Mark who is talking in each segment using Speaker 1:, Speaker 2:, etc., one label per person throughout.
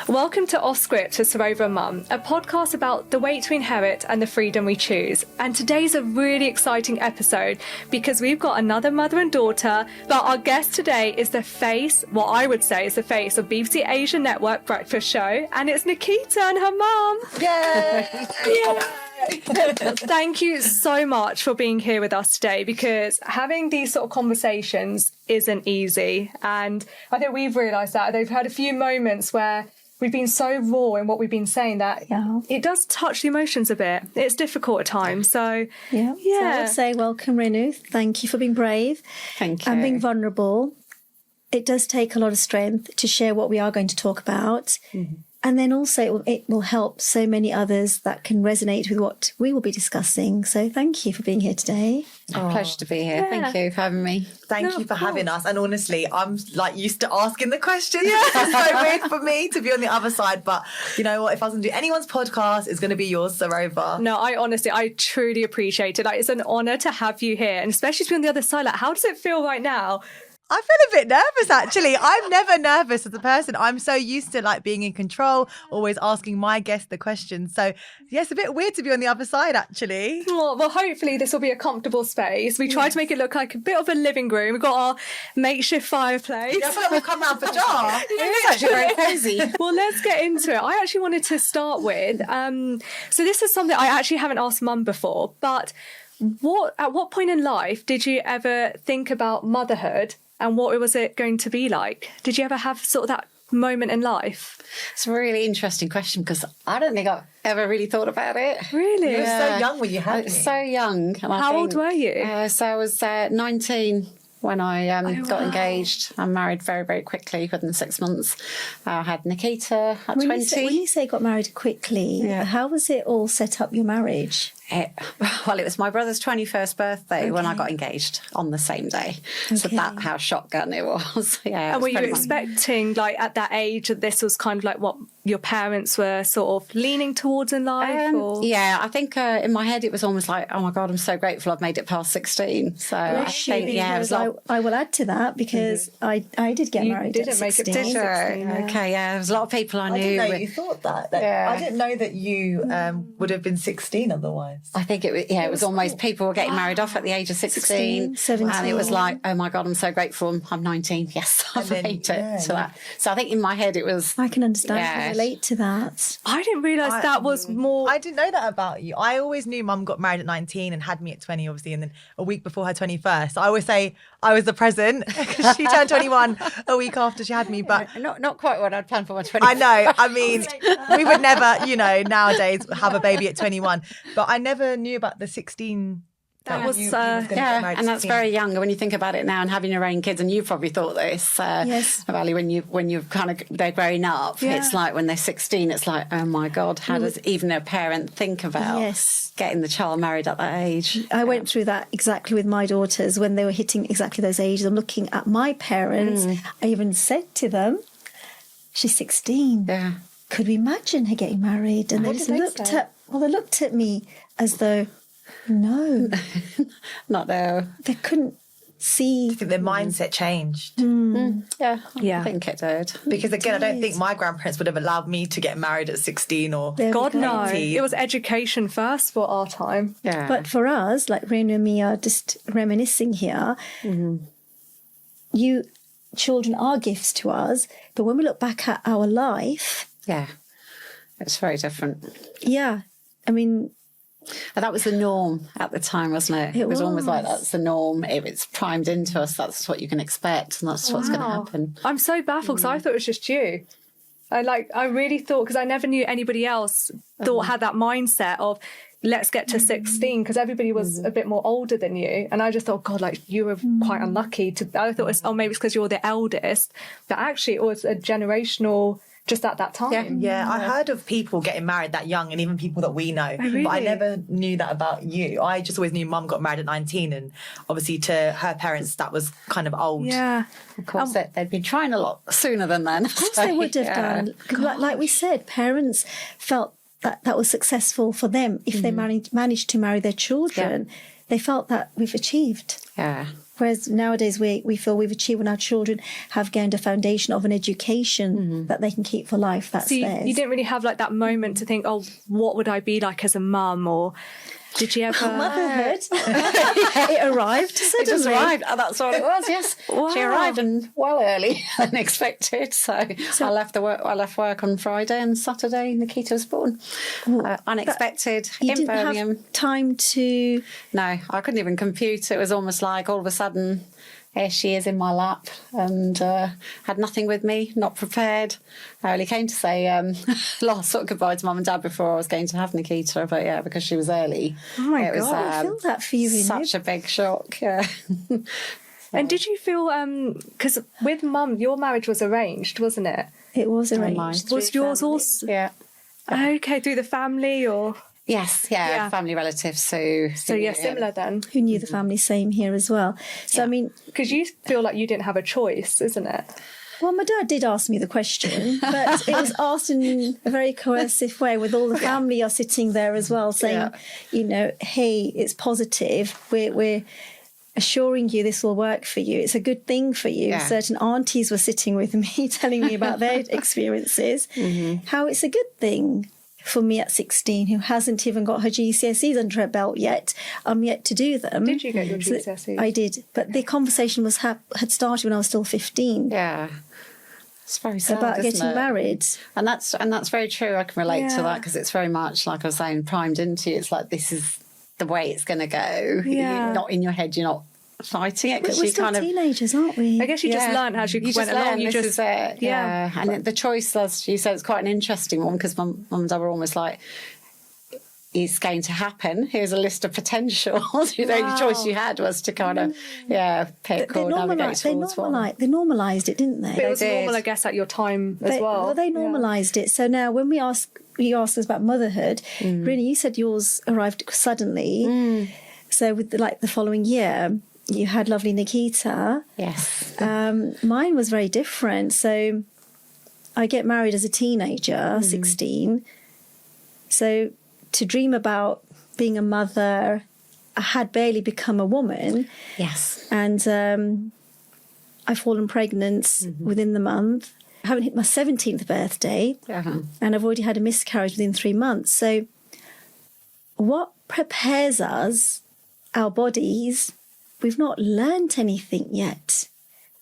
Speaker 1: Welcome to Off Script to Survivor Mum, a podcast about the weight we inherit and the freedom we choose. And today's a really exciting episode because we've got another mother and daughter, but our guest today is the face, what I would say is the face of BBC Asia Network Breakfast Show, and it's Nikita and her mum.
Speaker 2: Yay!
Speaker 1: Thank you so much for being here with us today, because having these sort of conversations isn't easy. And I think we've realised that. They've had a few moments where we've been so raw in what we've been saying that it does touch the emotions a bit. It's difficult at times. So,
Speaker 2: So I would say welcome, Renu. Thank you for being brave.
Speaker 3: Thank you.
Speaker 2: And being vulnerable. It does take a lot of strength to share what we are going to talk about. Mm-hmm. And then also it will help so many others that can resonate with what we will be discussing. So thank you for being here today.
Speaker 3: Pleasure to be here. Thank you for having me.
Speaker 4: Thank you for having us. And honestly, I'm like used to asking the questions. It's so weird for me to be on the other side. But you know what? If I was going to do anyone's podcast, it's going to be yours, Sarova.
Speaker 1: No, I truly appreciate it. Like, it's an honour to have you here, and especially to be on the other side. Like, how does it feel right now?
Speaker 4: I feel a bit nervous, actually. I'm never nervous as a person. I'm so used to like being in control, always asking my guests the questions. So yeah, it's a bit weird to be on the other side, actually.
Speaker 1: Well, hopefully this will be a comfortable space. We tried to make it look like a bit of a living room. We've got our makeshift fireplace.
Speaker 4: Yeah, I feel like we'll come round for jar.
Speaker 3: It's actually very cosy.
Speaker 1: Well, let's get into it. I actually wanted to start with, so this is something I actually haven't asked Mum before, but at what point in life did you ever think about motherhood? And what was it going to be like? Did you ever have sort of that moment in life?
Speaker 3: It's a really interesting question because I don't think I've ever really thought about it.
Speaker 1: Really?
Speaker 4: You were so young when you had
Speaker 3: I
Speaker 4: me.
Speaker 3: was so young. And
Speaker 1: How old were you?
Speaker 3: So I was 19 when I got engaged. I married very, very quickly within 6 months. I had Nikita at 20.
Speaker 2: When you say got married quickly, how was it all set up, your marriage?
Speaker 3: It was my brother's 21st birthday when I got engaged on the same day. So that's how shotgun it was. Yeah.
Speaker 1: And were you expecting, like, at that age, that this was kind of like what your parents were sort of leaning towards in life?
Speaker 3: Yeah, I think in my head it was almost like, oh my God, I'm so grateful I've made it past 16. So I think,
Speaker 2: I will add to that because I did get married at 16.
Speaker 1: Did you?
Speaker 3: Okay, yeah, there was a lot of people I knew.
Speaker 4: I didn't know you thought that. I didn't know that you would have been 16 otherwise.
Speaker 3: I think it was almost cool. People were getting married off at the age of 16,
Speaker 2: 17.
Speaker 3: And it was like, oh my God, I'm so grateful I'm 19. Yes, I've made it to that. So I think in my head it was...
Speaker 2: I can understand and relate to that.
Speaker 1: I didn't realise that was more...
Speaker 4: I didn't know that about you. I always knew Mum got married at 19 and had me at 20, obviously, and then a week before her 21st. I always say I was the present because she turned 21 a week after she had me. But
Speaker 3: not quite what I'd planned for my 21st.
Speaker 4: I know. I mean, we would never, nowadays have a baby at 21. But I never knew about the 16.
Speaker 1: That was
Speaker 3: and that's very young when you think about it now, and having your own kids. And you've probably thought this,
Speaker 2: yes,
Speaker 3: Valley, when you're they're growing up. Yeah. It's like when they're 16, it's like, oh my God, how does even a parent think about getting the child married at that age?
Speaker 2: I went through that exactly with my daughters when they were hitting exactly those ages. I'm looking at my parents. I even said to them, "She's 16.
Speaker 3: Yeah,
Speaker 2: could we imagine her getting married?" And they just looked at me as though. No.
Speaker 3: Not there.
Speaker 2: They couldn't see.
Speaker 4: I think their mindset changed.
Speaker 3: Yeah, I think it did.
Speaker 4: Because again, I don't think my grandparents would have allowed me to get married at 16 or...
Speaker 1: God, no. It was education first for our time.
Speaker 3: Yeah.
Speaker 2: But for us, like Renu and me are just reminiscing here, you children are gifts to us, but when we look back at our life...
Speaker 3: Yeah, it's very different.
Speaker 2: Yeah, I mean...
Speaker 3: And that was the norm at the time, wasn't it? It was almost like that's the norm. If it's primed into us, that's what you can expect, and that's what's going to happen.
Speaker 1: I'm so baffled because I thought it was just you. I really thought, because I never knew anybody else had that mindset of let's get to 16, because everybody was a bit more older than you, and I just thought, God, like you were quite unlucky to. I thought it was, maybe it's because you're the eldest, but actually it was a generational. Just at that time.
Speaker 4: Yeah, I heard of people getting married that young, and even people that we know.
Speaker 1: Oh, really?
Speaker 4: But I never knew that about you. I just always knew Mum got married at 19, and obviously to her parents that was kind of old.
Speaker 1: Yeah.
Speaker 3: Of course, they'd been trying a lot sooner than then.
Speaker 2: Of course they would have done. Like we said, parents felt that was successful for them if they managed to marry their children. Yeah. They felt that we've achieved.
Speaker 3: Yeah.
Speaker 2: Whereas nowadays we feel we've achieved when our children have gained a foundation of an education that they can keep for life. That's
Speaker 1: So
Speaker 2: theirs.
Speaker 1: you didn't really have like that moment to think, oh, what would I be like as a mum? Or did you ever?
Speaker 2: Motherhood. It arrived suddenly.
Speaker 3: It just arrived. Oh, that's what it was. Yes,
Speaker 1: Wow.
Speaker 3: she arrived and well early than expected. So I left work on Friday, and Saturday Nikita was born. Unexpected
Speaker 2: You
Speaker 3: in
Speaker 2: didn't
Speaker 3: Birmingham.
Speaker 2: have time to...
Speaker 3: No, I couldn't even compute. It was almost like all of a sudden, here she is in my lap, and had nothing with me, not prepared. I only came to say last sort of goodbye to mum and dad before I was going to have Nikita, but yeah, because she was early.
Speaker 1: Oh my
Speaker 3: it was,
Speaker 1: God.
Speaker 2: I feel that for you,
Speaker 3: such a big shock. Yeah.
Speaker 1: And did you feel, because with mum, your marriage was arranged, wasn't it?
Speaker 2: It was arranged.
Speaker 1: Was yours also?
Speaker 3: Yeah.
Speaker 1: Okay, through the family or?
Speaker 3: Yes,
Speaker 1: Yeah.
Speaker 3: family relatives. So
Speaker 1: yeah, similar then.
Speaker 2: Who knew the family? Same here as well. So, I mean...
Speaker 1: Because you feel like you didn't have a choice, isn't it?
Speaker 2: Well, my dad did ask me the question, but it was asked in a very coercive way, with all the family are sitting there as well, saying, you know, hey, it's positive. We're assuring you this will work for you. It's a good thing for you.
Speaker 3: Yeah.
Speaker 2: Certain aunties were sitting with me telling me about their experiences, how it's a good thing for me at 16, who hasn't even got her GCSEs under her belt yet. I'm yet to do them.
Speaker 1: Did you get your GCSEs?
Speaker 2: I did, but the conversation had started when I was still 15.
Speaker 3: Yeah. It's very sad,
Speaker 2: About
Speaker 3: isn't
Speaker 2: getting
Speaker 3: it?
Speaker 2: married.
Speaker 3: And that's very true. I can relate to
Speaker 1: Yeah.
Speaker 3: that, because it's very much, like I was saying, primed into you. It's like, this is the way it's going to go.
Speaker 1: Yeah.
Speaker 3: You're not in your head, you're not fighting it,
Speaker 2: But
Speaker 3: because
Speaker 2: we're
Speaker 3: you
Speaker 2: still
Speaker 3: kind of...
Speaker 2: teenagers, aren't we?
Speaker 1: I guess you just learned as you, went
Speaker 3: just
Speaker 1: along.
Speaker 3: learn,
Speaker 1: You
Speaker 3: this
Speaker 1: just,
Speaker 3: is it.
Speaker 1: yeah.
Speaker 3: And the choice, as you said, it's quite an interesting one, because mum and dad were almost like, it's going to happen. Here's a list of potentials. The only choice you had was to kind of, pick or navigate towards one.
Speaker 2: They normalised it, didn't they?
Speaker 1: But it was
Speaker 3: did.
Speaker 1: normal, I guess, at your time as well.
Speaker 2: Well, they normalised it. So now when you asked us about motherhood, really, you said yours arrived suddenly. So with the following year, you had lovely Nikita.
Speaker 3: Yes.
Speaker 2: Mine was very different. So I get married as a teenager, 16. So to dream about being a mother, I had barely become a woman.
Speaker 3: Yes.
Speaker 2: And I've fallen pregnant within the month. I haven't hit my 17th birthday, and I've already had a miscarriage within 3 months. So what prepares us, our bodies, we've not learnt anything yet.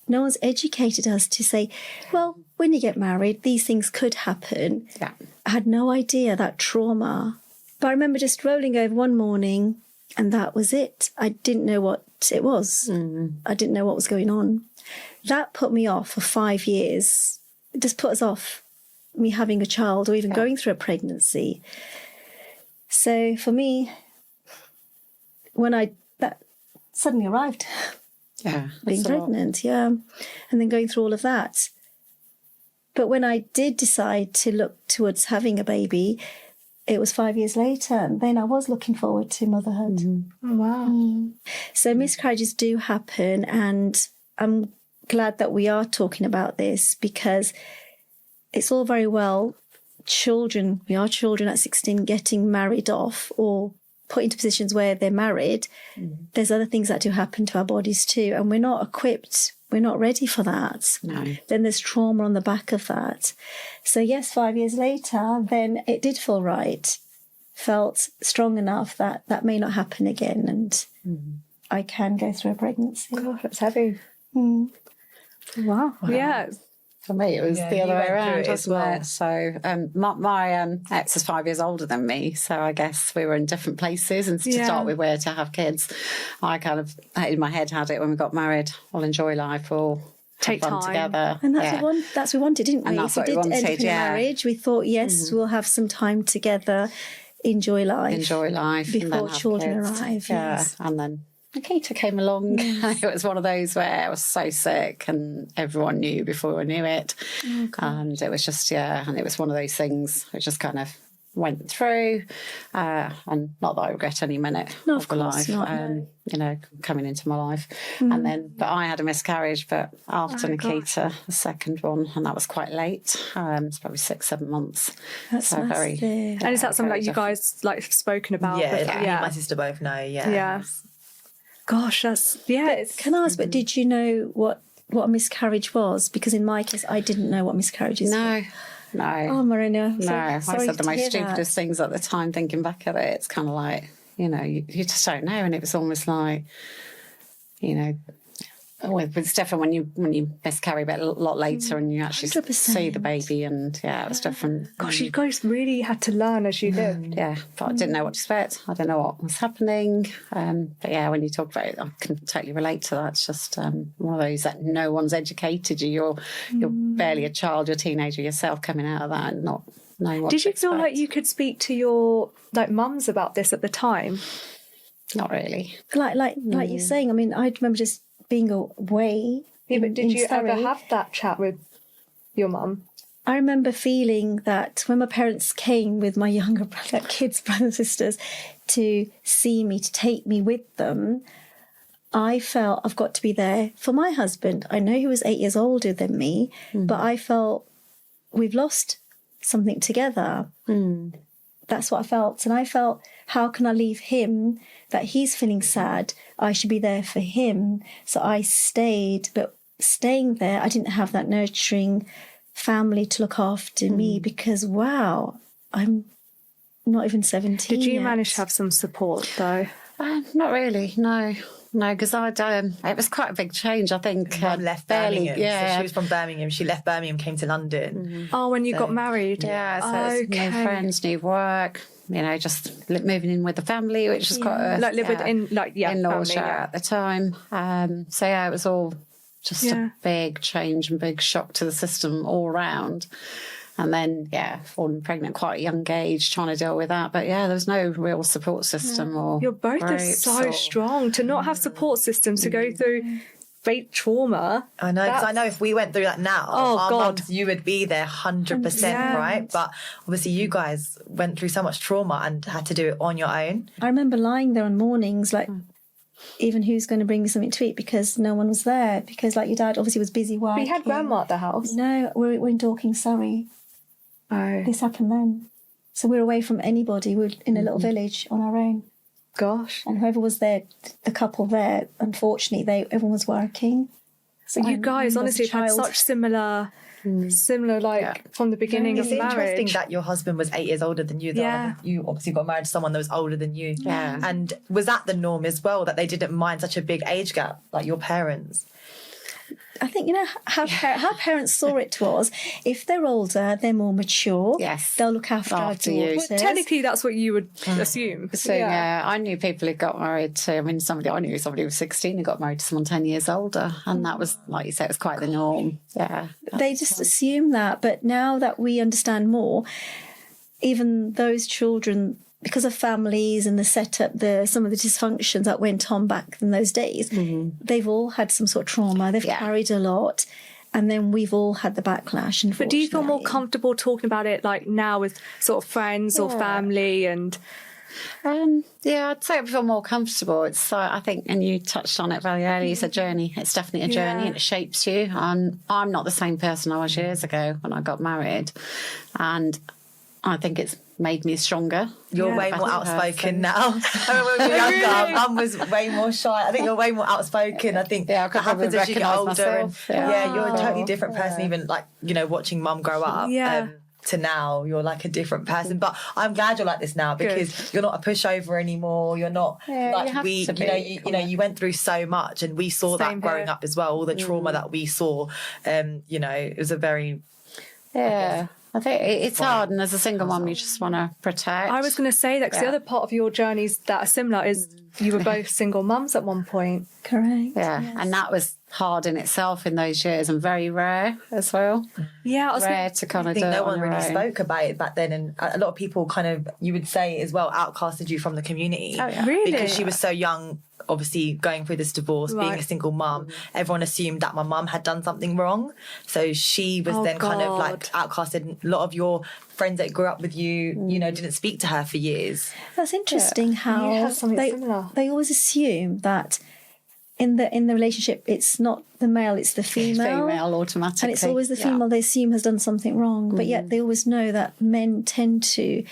Speaker 2: No one's educated us to say, well, when you get married, these things could happen.
Speaker 3: Yeah.
Speaker 2: I had no idea that trauma. But I remember just rolling over one morning, and that was it. I didn't know what it was. I didn't know what was going on. That put me off for 5 years. It just put us off me having a child or even going through a pregnancy. So for me, when that suddenly arrived, being pregnant, and then going through all of that. But when I did decide to look towards having a baby, it was 5 years later, and then I was looking forward to motherhood.
Speaker 1: Oh, wow.
Speaker 2: So miscarriages do happen, and I'm glad that we are talking about this, because it's all very well we are children at 16 getting married off or put into positions where they're married. There's other things that do happen to our bodies too, and we're not equipped. We're not ready for that.
Speaker 3: No.
Speaker 2: Then there's trauma on the back of that. So yes, 5 years later, then it did feel right. Felt strong enough that that may not happen again, and I can go through a pregnancy.
Speaker 1: God, that's heavy.
Speaker 2: Wow.
Speaker 1: Yeah.
Speaker 3: For me, it was the other way around,
Speaker 4: as
Speaker 3: wasn't
Speaker 4: well.
Speaker 3: it? So my ex is 5 years older than me, so I guess we were in different places. And to start with, where to have kids, I kind of in my head had it when we got married. We'll enjoy life. We'll
Speaker 1: Take
Speaker 3: have fun
Speaker 1: time.
Speaker 3: together.
Speaker 2: And that's what we wanted, didn't we?
Speaker 3: And that's
Speaker 2: If
Speaker 3: what
Speaker 2: we
Speaker 3: we
Speaker 2: did end up
Speaker 3: wanted,
Speaker 2: in a marriage, we thought, yes, we'll have some time together, enjoy life.
Speaker 3: Enjoy life and then
Speaker 2: before
Speaker 3: have
Speaker 2: children
Speaker 3: kids.
Speaker 2: arrive.
Speaker 3: Yeah,
Speaker 2: Yes.
Speaker 3: and then Nikita came along. It was one of those where I was so sick, and everyone knew before I knew it. And it was just and it was one of those things. It just kind of went through, and not that I regret any minute
Speaker 2: No,
Speaker 3: of
Speaker 2: of
Speaker 3: the
Speaker 2: course
Speaker 3: life.
Speaker 2: not, no.
Speaker 3: You know, coming into my life, and then but I had a miscarriage, but after Nikita, the second one, and that was quite late. It's probably 6-7 months.
Speaker 2: That's
Speaker 3: so very.
Speaker 2: massive.
Speaker 1: And is that something
Speaker 3: very
Speaker 1: like you guys like spoken about?
Speaker 4: Yeah,
Speaker 1: before?
Speaker 4: me and my sister both know. Yeah.
Speaker 1: Yeah. Gosh, that's
Speaker 2: Can I ask, but did you know what a miscarriage was? Because in my case, I didn't know what miscarriages were.
Speaker 3: No.
Speaker 2: Oh, Marina.
Speaker 3: No, I said the most stupidest things at the time, thinking back at it. It's kind of like, you just don't know. And it was almost like, with Stefan, when you miscarry a lot later and you actually
Speaker 2: 100%.
Speaker 3: see the baby, and it was different.
Speaker 1: Gosh, you guys really had to learn as you lived.
Speaker 3: Yeah, but I didn't know what to expect. I don't know what was happening. But yeah, when you talk about it, I can totally relate to that. It's just one of those that no one's educated you. You're barely a child, you're a teenager yourself coming out of that and not knowing what
Speaker 1: Did
Speaker 3: to
Speaker 1: you feel
Speaker 3: expect.
Speaker 1: like you could speak to your mums about this at the time?
Speaker 3: Not really.
Speaker 2: Like you're saying, I mean, I remember just being away.
Speaker 1: Yeah, but did
Speaker 2: in
Speaker 1: you ever
Speaker 2: Surrey.
Speaker 1: have that chat with your mum?
Speaker 2: I remember feeling that when my parents came with my younger kids, brothers and sisters, to see me, to take me with them, I felt I've got to be there for my husband. I know he was 8 years older than me, but I felt we've lost something together. That's what I felt. And I felt, how can I leave him, that he's feeling sad? I should be there for him. So I stayed, but staying there, I didn't have that nurturing family to look after me, because, wow, I'm not even 17
Speaker 1: Did you
Speaker 2: yet.
Speaker 1: manage to have some support, though?
Speaker 3: Not really, no. No, because it was quite a big change, I think.
Speaker 4: Mum left
Speaker 3: barely,
Speaker 4: Birmingham.
Speaker 3: yeah.
Speaker 4: So she was from Birmingham. She left Birmingham, came to London.
Speaker 1: Oh, when you got married?
Speaker 3: Yeah, so it's new friends, new work, just moving in with the family, which was quite a...
Speaker 1: Like live with
Speaker 3: in-laws
Speaker 1: family,
Speaker 3: at the time. So it was all just a big change and big shock to the system all around. And then, falling pregnant quite at a young age, trying to deal with that. But there was no real support system or
Speaker 1: You're both are
Speaker 3: groups
Speaker 1: so
Speaker 3: or-
Speaker 1: strong to not have support systems, to go through great trauma.
Speaker 4: I know, because I know if we went through that now, our
Speaker 1: God.
Speaker 4: mums, you would be there 100%, right? But obviously you guys went through so much trauma and had to do it on your own.
Speaker 2: I remember lying there on mornings, like, even who's going to bring me something to eat, because no one was there. Because, like, your dad obviously was busy working.
Speaker 1: We had grandma at the house.
Speaker 2: No, we're in Dorking, Surrey.
Speaker 1: Oh,
Speaker 2: This happened then. So we're away from anybody. We're in a little village on our own.
Speaker 1: gosh.
Speaker 2: And whoever was there, the couple there, unfortunately, everyone was working. So
Speaker 1: You guys honestly have had such similar, from the beginning
Speaker 4: It's
Speaker 1: of marriage.
Speaker 4: interesting that your husband was 8 years older than you. Though.
Speaker 1: Yeah.
Speaker 4: You obviously got married to someone that was older than you.
Speaker 3: Yeah.
Speaker 4: And was that the norm as well, that they didn't mind such a big age gap, like your parents?
Speaker 2: I think, how parents saw it was, if they're older, they're more mature.
Speaker 3: Yes.
Speaker 2: They'll look after our
Speaker 3: After you.
Speaker 2: daughters.
Speaker 1: Well, technically, that's what you would assume.
Speaker 3: So I knew people who got married to, I knew somebody who was 16 who got married to someone 10 years older. And that was, like you said, it was quite the norm. Yeah.
Speaker 2: They just assume that. But now that we understand more, even those children, because of families and the setup, some of the dysfunctions that went on back in those days, they've all had some sort of trauma. They've carried a lot. And then we've all had the backlash.
Speaker 1: But do you feel more
Speaker 2: unfortunately.
Speaker 1: comfortable talking about it like now with sort of friends or family? And
Speaker 3: I'd say I feel more comfortable. It's I think, and you touched on it very early, it's a journey. It's definitely a journey and it shapes you. And I'm not the same person I was years ago when I got married. And I think it's made me stronger.
Speaker 4: You're way more outspoken now. I remember when we were younger, Mum was way more shy. I think you're way more outspoken. I think
Speaker 3: I could
Speaker 4: that happens
Speaker 3: probably
Speaker 4: as you get
Speaker 3: recognise
Speaker 4: older.
Speaker 3: myself.
Speaker 4: And, you're a totally different person, even like, watching Mum grow up.
Speaker 1: Yeah.
Speaker 4: To now, you're like a different person. But I'm glad you're like this now because you're not a pushover anymore. You're not like
Speaker 3: you have to be.
Speaker 4: you went through so much, and we saw
Speaker 1: Same
Speaker 4: that growing
Speaker 1: here.
Speaker 4: up as well. All the trauma that we saw, it was a very
Speaker 3: I think it's hard, and as a single mum, you just want to protect.
Speaker 1: I was going to say that because the other part of your journeys that are similar is you were both single mums at one point.
Speaker 2: Correct.
Speaker 3: Yeah,
Speaker 2: yes.
Speaker 3: and that was hard in itself in those years, and very rare as well.
Speaker 1: Yeah, I was
Speaker 3: Rare to kind
Speaker 4: I
Speaker 3: of do
Speaker 4: think
Speaker 3: it
Speaker 4: no
Speaker 3: on
Speaker 4: one
Speaker 3: your
Speaker 4: really
Speaker 3: own.
Speaker 4: spoke about it back then, and a lot of people kind of, you would say as well, outcasted you from the community.
Speaker 3: Oh, yeah.
Speaker 1: Really?
Speaker 4: Because she was so young, obviously going through this divorce, being a single mum. Everyone assumed that my mum had done something wrong. So she was then kind of like outcasted. A lot of your friends that grew up with you, didn't speak to her for years.
Speaker 2: That's interesting how
Speaker 1: You had something similar.
Speaker 2: they always assume that in the relationship it's not the male, it's the female.
Speaker 3: Female automatically.
Speaker 2: And it's always the female they assume has done something wrong. But yet they always know that men tend to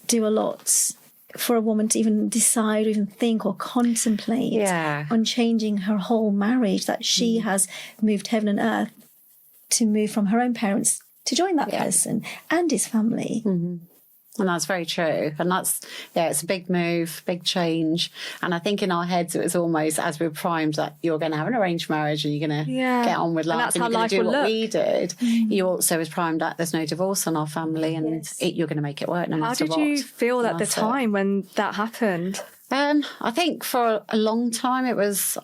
Speaker 2: do a lot for a woman to even decide or even think or contemplate on changing her whole marriage, that she has moved heaven and earth to move from her own parents to join that person and his family.
Speaker 3: And that's very true. And that's, it's a big move, big change. And I think in our heads, it was almost as we were primed that you're going to have an arranged marriage and you're going to get on with life and you're going to do what we did. You also was primed that there's no divorce in our family and you're going to make it work no matter what.
Speaker 1: How did you feel at the time when that happened?
Speaker 3: I think for a long time it was,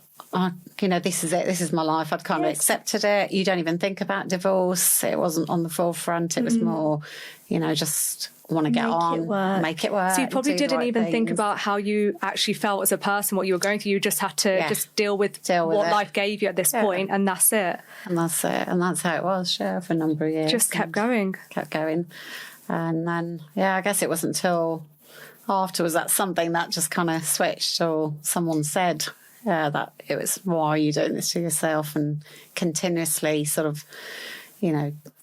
Speaker 3: this is it, this is my life. I'd kind of accepted it. You don't even think about divorce. It wasn't on the forefront. It was more, just want to get make it work.
Speaker 1: So you probably didn't even think about how you actually felt as a person, what you were going through. You just had to just deal with what life gave you at this point, and that's it.
Speaker 3: And that's it. And that's how it was, for a number of years.
Speaker 1: Just kept going.
Speaker 3: And then, I guess it wasn't until afterwards that something that just kind of switched, or someone said that it was, why are you doing this to yourself? And continuously sort of,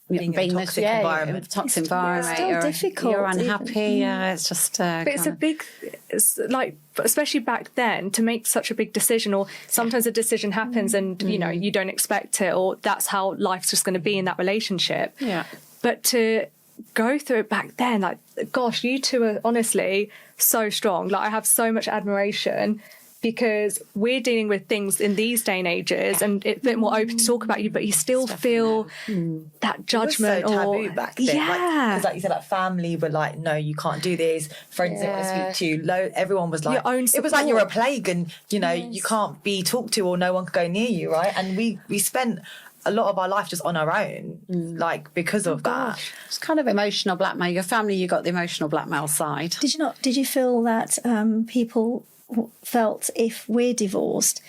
Speaker 3: being in a toxic environment. Toxic environment.
Speaker 2: It's still difficult.
Speaker 3: You're unhappy. It's just.
Speaker 1: But it's like, especially back then, to make such a big decision, or sometimes a decision happens and you don't expect it, or that's how life's just going to be in that relationship.
Speaker 3: Yeah.
Speaker 1: But to go through it back then, like, gosh, you two are honestly so strong. Like, I have so much admiration, because we're dealing with things in these day and ages and it's a bit more open to talk about you, but you still feel that judgment.
Speaker 4: It was so taboo back then. Because like you said, like family were like, no, you can't do this. Friends didn't want to speak to you. Everyone was like, it was like you're a plague and, you can't be talked to, or no one could go near you, right? And we spent a lot of our life just on our own, like because of that.
Speaker 3: It's kind of emotional blackmail. Your family, you got the emotional blackmail side.
Speaker 2: Did you feel that people felt if we're divorced,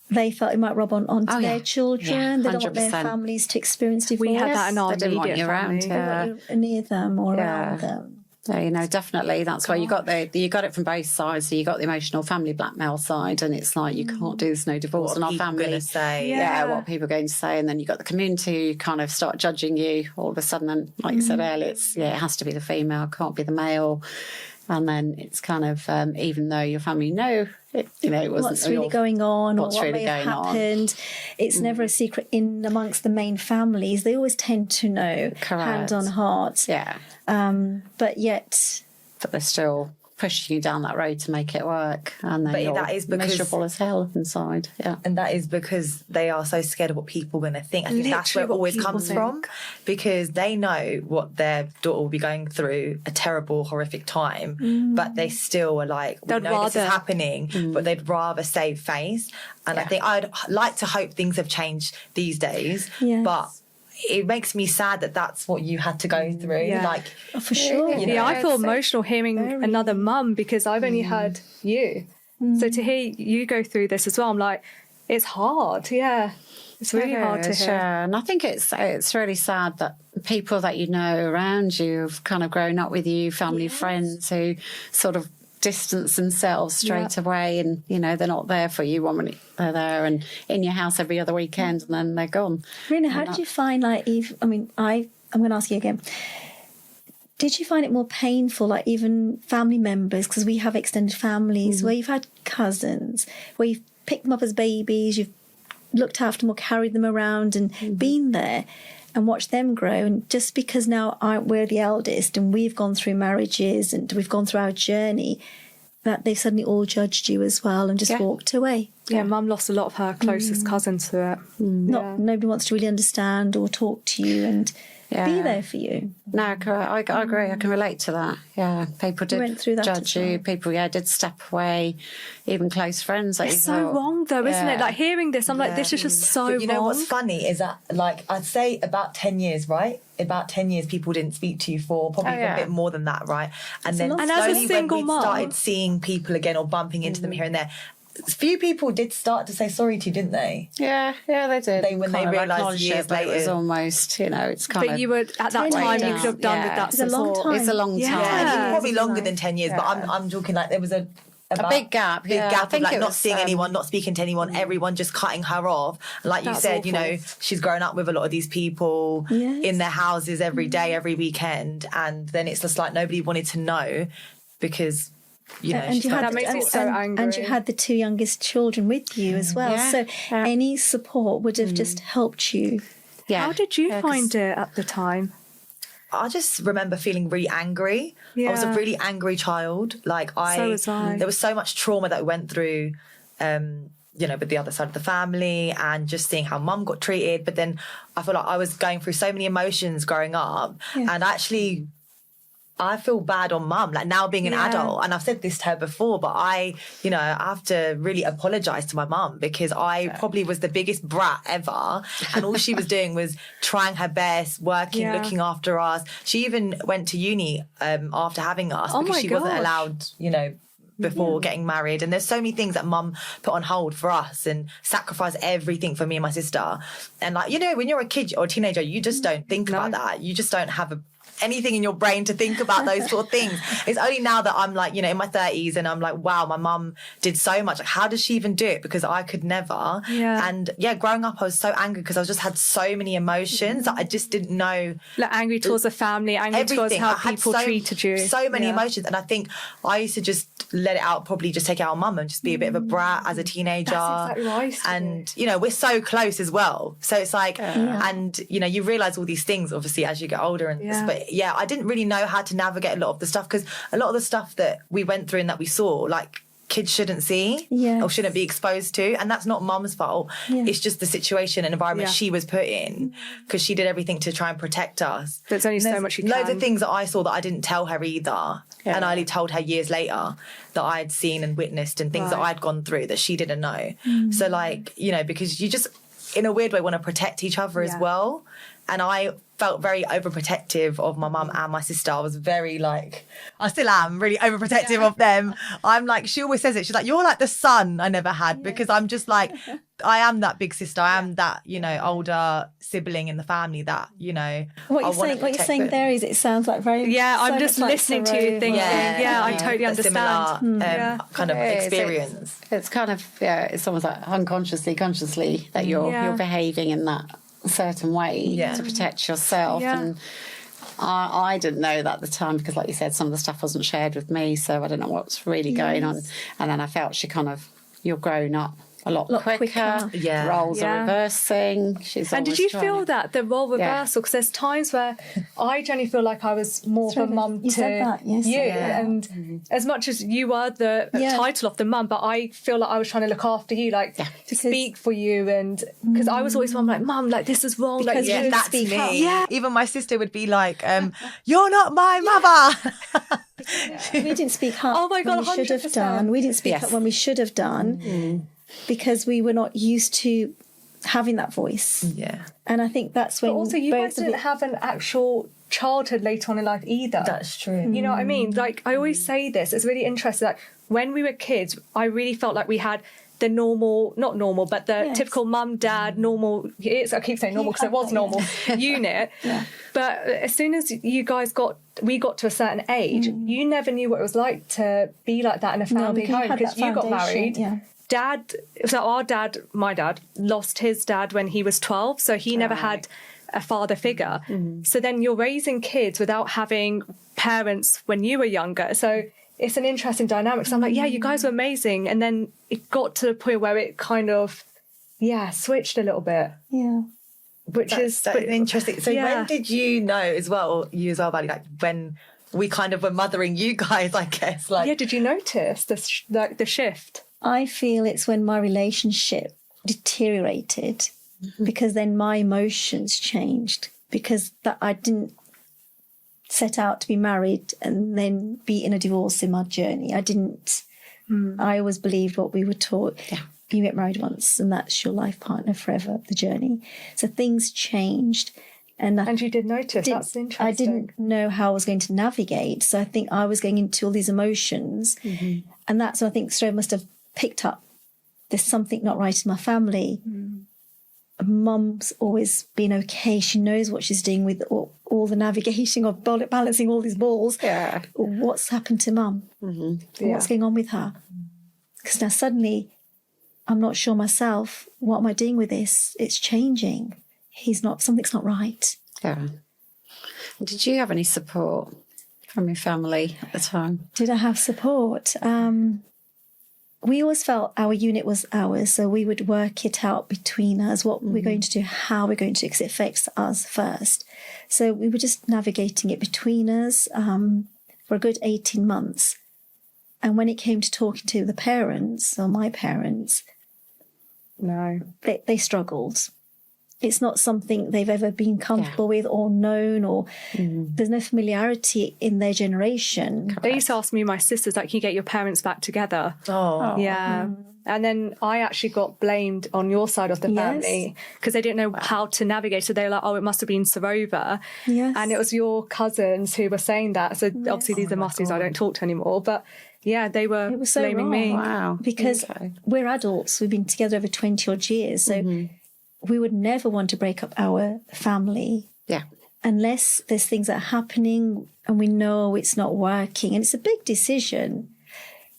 Speaker 2: they felt it might rub onto their children? They don't want their families to experience divorce.
Speaker 1: We had that in our immediate family.
Speaker 2: They want you near them or around them.
Speaker 3: Yeah, definitely. That's why you got it from both sides. So you got the emotional family blackmail side, and it's like you can't do this, no divorce in our family.
Speaker 4: Going to say,
Speaker 3: what people are going to say, and then you got the community who kind of start judging you all of a sudden. And like you said earlier, it has to be the female, can't be the male. And then it's kind of, even though your family know, it wasn't
Speaker 2: what's really going on, or what really may have happened. It's never a secret in amongst the main families. They always tend to know, hand on heart.
Speaker 3: Yeah.
Speaker 2: But
Speaker 3: they're still pushing you down that road to make it work, and then that is because miserable as hell inside.
Speaker 4: And that is because they are so scared of what people are going to think. I think that's where it always comes from, because they know what their daughter will be going through, a terrible, horrific time, but they still are like, we know this is happening, but they'd rather save face. And I think I'd like to hope things have changed these days, but it makes me sad that that's what you had to go through.
Speaker 2: For sure.
Speaker 1: I feel emotional hearing another mum, because I've only had you. So to hear you go through this as well, I'm like, it's hard. Yeah. It's really hard to hear.
Speaker 3: And I think it's really sad that people that you know around you have kind of grown up with you, family, friends, who sort of distance themselves straight away, and they're not there for you one minute, they're there and in your house every other weekend, and then they're gone.
Speaker 2: Rena, how did you find, like, I'm going to ask you again, did you find it more painful, like even family members, because we have extended families where you've had cousins, where you've picked them up as babies, you've looked after them or carried them around and been there and watch them grow, and just because now we're the eldest and we've gone through marriages and we've gone through our journey, that they've suddenly all judged you as well and just walked away.
Speaker 1: Mum lost a lot of her closest cousins to it.
Speaker 2: Nobody wants to really understand or talk to you and be there for you.
Speaker 3: No, correct. I agree. I can relate to that. Yeah, people did
Speaker 2: went through that
Speaker 3: judge you. People, did step away. Even close friends.
Speaker 1: It's so wrong, though, isn't it? Like, hearing this, I'm like, this is just so wrong.
Speaker 4: You know what's funny is that, like, I'd say about 10 years, right? About 10 years, people didn't speak to you for probably a bit more than that, right? And then slowly,
Speaker 1: as a single
Speaker 4: when we
Speaker 1: mum,
Speaker 4: started seeing people again or bumping into them here and there, a few people did start to say sorry to you, didn't they?
Speaker 3: Yeah, they did.
Speaker 4: When they realised years later.
Speaker 3: It was almost, it's kind of...
Speaker 1: But you were, at that time, you could have done with that support.
Speaker 2: It's a long time.
Speaker 3: It's a long time.
Speaker 4: Yeah. Probably longer than 10 years, but I'm talking like there was a big gap. Big gap of like not seeing anyone, not speaking to anyone, everyone just cutting her off. Like you said, awful. She's grown up with a lot of these people in their houses every day, every weekend. And then it's just like nobody wanted to know because you know,
Speaker 2: and you had
Speaker 1: that makes me so angry.
Speaker 2: And you had the two youngest children with you as well.
Speaker 3: Yeah.
Speaker 2: So any support would have just helped you.
Speaker 3: Yeah.
Speaker 1: How did you find it at the time?
Speaker 4: I just remember feeling really angry. I was a
Speaker 1: Yeah.
Speaker 4: really angry child. Like
Speaker 1: So was I.
Speaker 4: There was so much trauma that we went through, you know, with the other side of the family, and just seeing how mum got treated. But then I feel like I was going through so many emotions growing up, and actually I feel bad on mum, like now being an adult, and I've said this to her before, but I have to really apologise to my mum, because I probably was the biggest brat ever, and all she was doing was trying her best, working, looking after us. She even went to uni after having us, because she wasn't allowed, you know, before getting married. And there's so many things that mum put on hold for us and sacrificed everything for me and my sister. And like, you know, when you're a kid or a teenager, you just don't think about that. You just don't have anything in your brain to think about those sort of things. It's only now that I'm like, you know, in my 30s, and I'm like, wow, my mum did so much. Like, how does she even do it? Because I could never. And growing up, I was so angry because I just had so many emotions that I just didn't know.
Speaker 1: Like angry towards the family, angry towards how people treated you.
Speaker 4: So many emotions. And I think I used to just let it out, probably just take it out on mum and just be a bit of a brat as a teenager.
Speaker 1: That's exactly what I used to
Speaker 4: and,
Speaker 1: do.
Speaker 4: you know, we're so close as well. So it's like, and, you know, you realise all these things, obviously, as you get older. And but yeah, I didn't really know how to navigate a lot of the stuff, because a lot of the stuff that we went through and that we saw, like, kids shouldn't see or shouldn't be exposed to, and that's not mum's fault. It's just the situation and environment she was put in, because she did everything to try and protect us.
Speaker 1: There's only so much you can.
Speaker 4: Loads of things that I saw that I didn't tell her either, and I only told her years later that I had seen and witnessed, and things that I'd gone through that she didn't know. So like, you know, because you just in a weird way want to protect each other as well. And I felt very overprotective of my mum and my sister. I was very like, I still am really overprotective of them. I'm like, she always says it. She's like, you're like the son I never had, because I'm just like, I am that big sister. I am that, you know, older sibling in the family that, you know,
Speaker 2: what you're saying there is, it sounds like very
Speaker 1: I'm just listening to you thinking, I totally understand.
Speaker 4: Similar kind of experience.
Speaker 3: It's kind of it's almost like unconsciously, consciously that you're behaving in that certain way to protect yourself. And I didn't know that at the time, because like you said, some of the stuff wasn't shared with me, so I don't know what's really going on. And then I felt you're grown up a lot quicker. Roles are reversing.
Speaker 1: And did you feel that the role reversal? Because there's times where I generally feel like I was more of a mum to you, and as much as you were the title of the mum, but I feel like I was trying to look after you, like to speak for you, and because I was always like, mum, like this is wrong,
Speaker 2: because
Speaker 1: like
Speaker 4: that's me. Even my sister would be like, you're not my mother.
Speaker 2: We didn't speak up.
Speaker 1: Oh my God,
Speaker 2: when we should have done. We didn't speak up when we should have done. Because we were not used to having that voice. And I think that's when.
Speaker 1: But also, you guys didn't have an actual childhood later on in life either.
Speaker 4: That's true.
Speaker 1: You know what I mean? Like, I always say this, it's really interesting. Like, when we were kids, I really felt like we had the normal, not normal, but the typical mum, dad, normal. I keep saying normal because it was normal unit. But as soon as we got to a certain age, you never knew what it was like to be like that in a family home, because you got married. My dad lost his dad when he was 12, so he never had a father figure. So then you're raising kids without having parents when you were younger. So it's an interesting dynamic. So I'm like, you guys were amazing. And then it got to the point where it kind of, switched a little bit. Which is
Speaker 4: interesting. So when did you know as well, Bali, like when we kind of were mothering you guys, I guess? Like,
Speaker 1: did you notice the shift?
Speaker 2: I feel it's when my relationship deteriorated, because then my emotions changed, because that I didn't set out to be married and then be in a divorce in my journey. I didn't. I always believed what we were taught. You get married once and that's your life partner forever, the journey. So things changed.
Speaker 1: And you did notice, that's interesting.
Speaker 2: I didn't know how I was going to navigate. So I think I was going into all these emotions. And that's what I think Stroh must have picked up. There's something not right in my family. Mum's always been okay. She knows what she's doing with all the navigating of balancing all these balls. What's happened to Mum? What's going on with her? Because now suddenly I'm not sure myself. What am I doing with this? It's changing. Something's not right.
Speaker 3: And did you have any support from your family at the time?
Speaker 2: Did I have support? We always felt our unit was ours, so we would work it out between us, what we're going to do, how we're going to, because it affects us first. So we were just navigating it between us for a good 18 months. And when it came to talking to the parents, or my parents,
Speaker 1: No.
Speaker 2: they struggled. It's not something they've ever been comfortable with or known, or there's no familiarity in their generation.
Speaker 1: They used to ask me and my sisters, like, can you get your parents back together?
Speaker 4: Oh.
Speaker 1: Yeah. And then I actually got blamed on your side of the family because they didn't know how to navigate. So they were like, oh, it must have been Sarova.
Speaker 2: Yes.
Speaker 1: And it was your cousins who were saying that. So obviously these are musties I don't talk to anymore. But yeah, they were
Speaker 2: It was so
Speaker 1: blaming
Speaker 2: wrong.
Speaker 1: me.
Speaker 3: Wow.
Speaker 2: Because we're adults, we've been together over 20 odd years. So we would never want to break up our family.
Speaker 3: Yeah.
Speaker 2: Unless there's things that are happening and we know it's not working. And it's a big decision.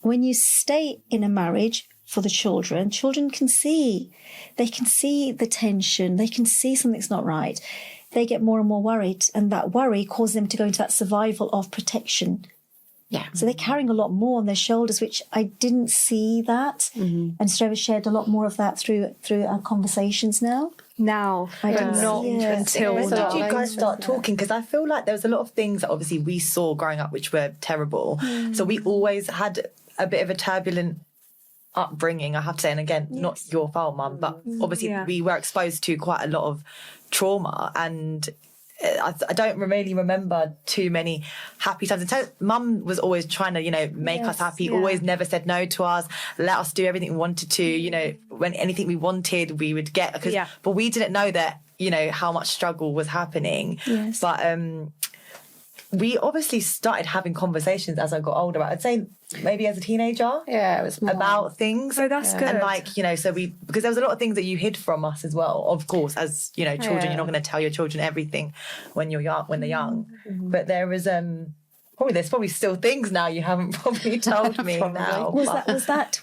Speaker 2: When you stay in a marriage for the children can see. They can see the tension. They can see something's not right. They get more and more worried. And that worry causes them to go into that survival of protection.
Speaker 3: Yeah.
Speaker 2: So they're carrying a lot more on their shoulders, which I didn't see that. And Sarova shared a lot more of that through our conversations now.
Speaker 1: Now,
Speaker 2: I
Speaker 1: but
Speaker 2: didn't
Speaker 1: not
Speaker 2: see it.
Speaker 1: until
Speaker 4: When
Speaker 1: now.
Speaker 4: did you guys start talking? Because I feel like there was a lot of things that obviously we saw growing up which were terrible. So we always had a bit of a turbulent upbringing, I have to say. And again, not your fault, Mum, but obviously we were exposed to quite a lot of trauma, and I don't really remember too many happy times. Mum was always trying to, make us happy, always never said no to us, let us do everything we wanted to, when anything we wanted, we would get. But we didn't know that, how much struggle was happening.
Speaker 2: Yes.
Speaker 4: But we obviously started having conversations as I got older. I'd say maybe as a teenager.
Speaker 3: Yeah, it was more
Speaker 4: About things.
Speaker 1: Oh, that's good.
Speaker 4: And so because there was a lot of things that you hid from us as well. Of course, as children, you're not going to tell your children everything when they're young. But there was there's probably still things now you haven't probably told me now.
Speaker 2: Was that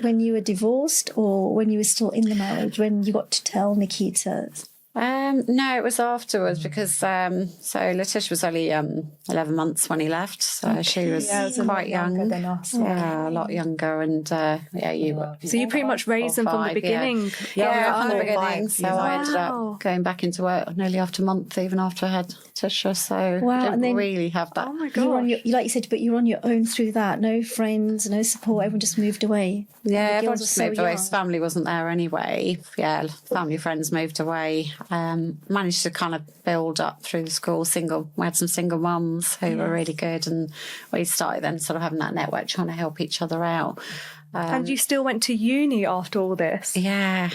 Speaker 2: when you were divorced, or when you were still in the marriage, when you got to tell Nikita?
Speaker 3: No, it was afterwards, because so Letitia was only 11 months when he left, so she was quite young.
Speaker 1: Younger than us.
Speaker 3: Yeah, a lot younger, and you were.
Speaker 1: So you pretty much raised them from the beginning.
Speaker 3: Yeah, from the
Speaker 4: 4 or 5
Speaker 3: beginning. So I ended up going back into work nearly after a month, even after I had Tisha. So I
Speaker 2: and then,
Speaker 3: didn't really have that.
Speaker 1: Oh my
Speaker 2: you were on
Speaker 1: god!
Speaker 2: like you said, but you were on your own through that. No friends, no support. Everyone just moved away.
Speaker 3: Yeah,
Speaker 2: The
Speaker 3: everyone
Speaker 2: girls
Speaker 3: just
Speaker 2: were so
Speaker 3: moved away.
Speaker 2: young.
Speaker 3: His family wasn't there anyway. Yeah, family friends moved away. Managed to kind of build up through the school. We had some single mums who were really good, and we started then sort of having that network, trying to help each other out.
Speaker 1: And you still went to uni after all this?
Speaker 3: Yeah.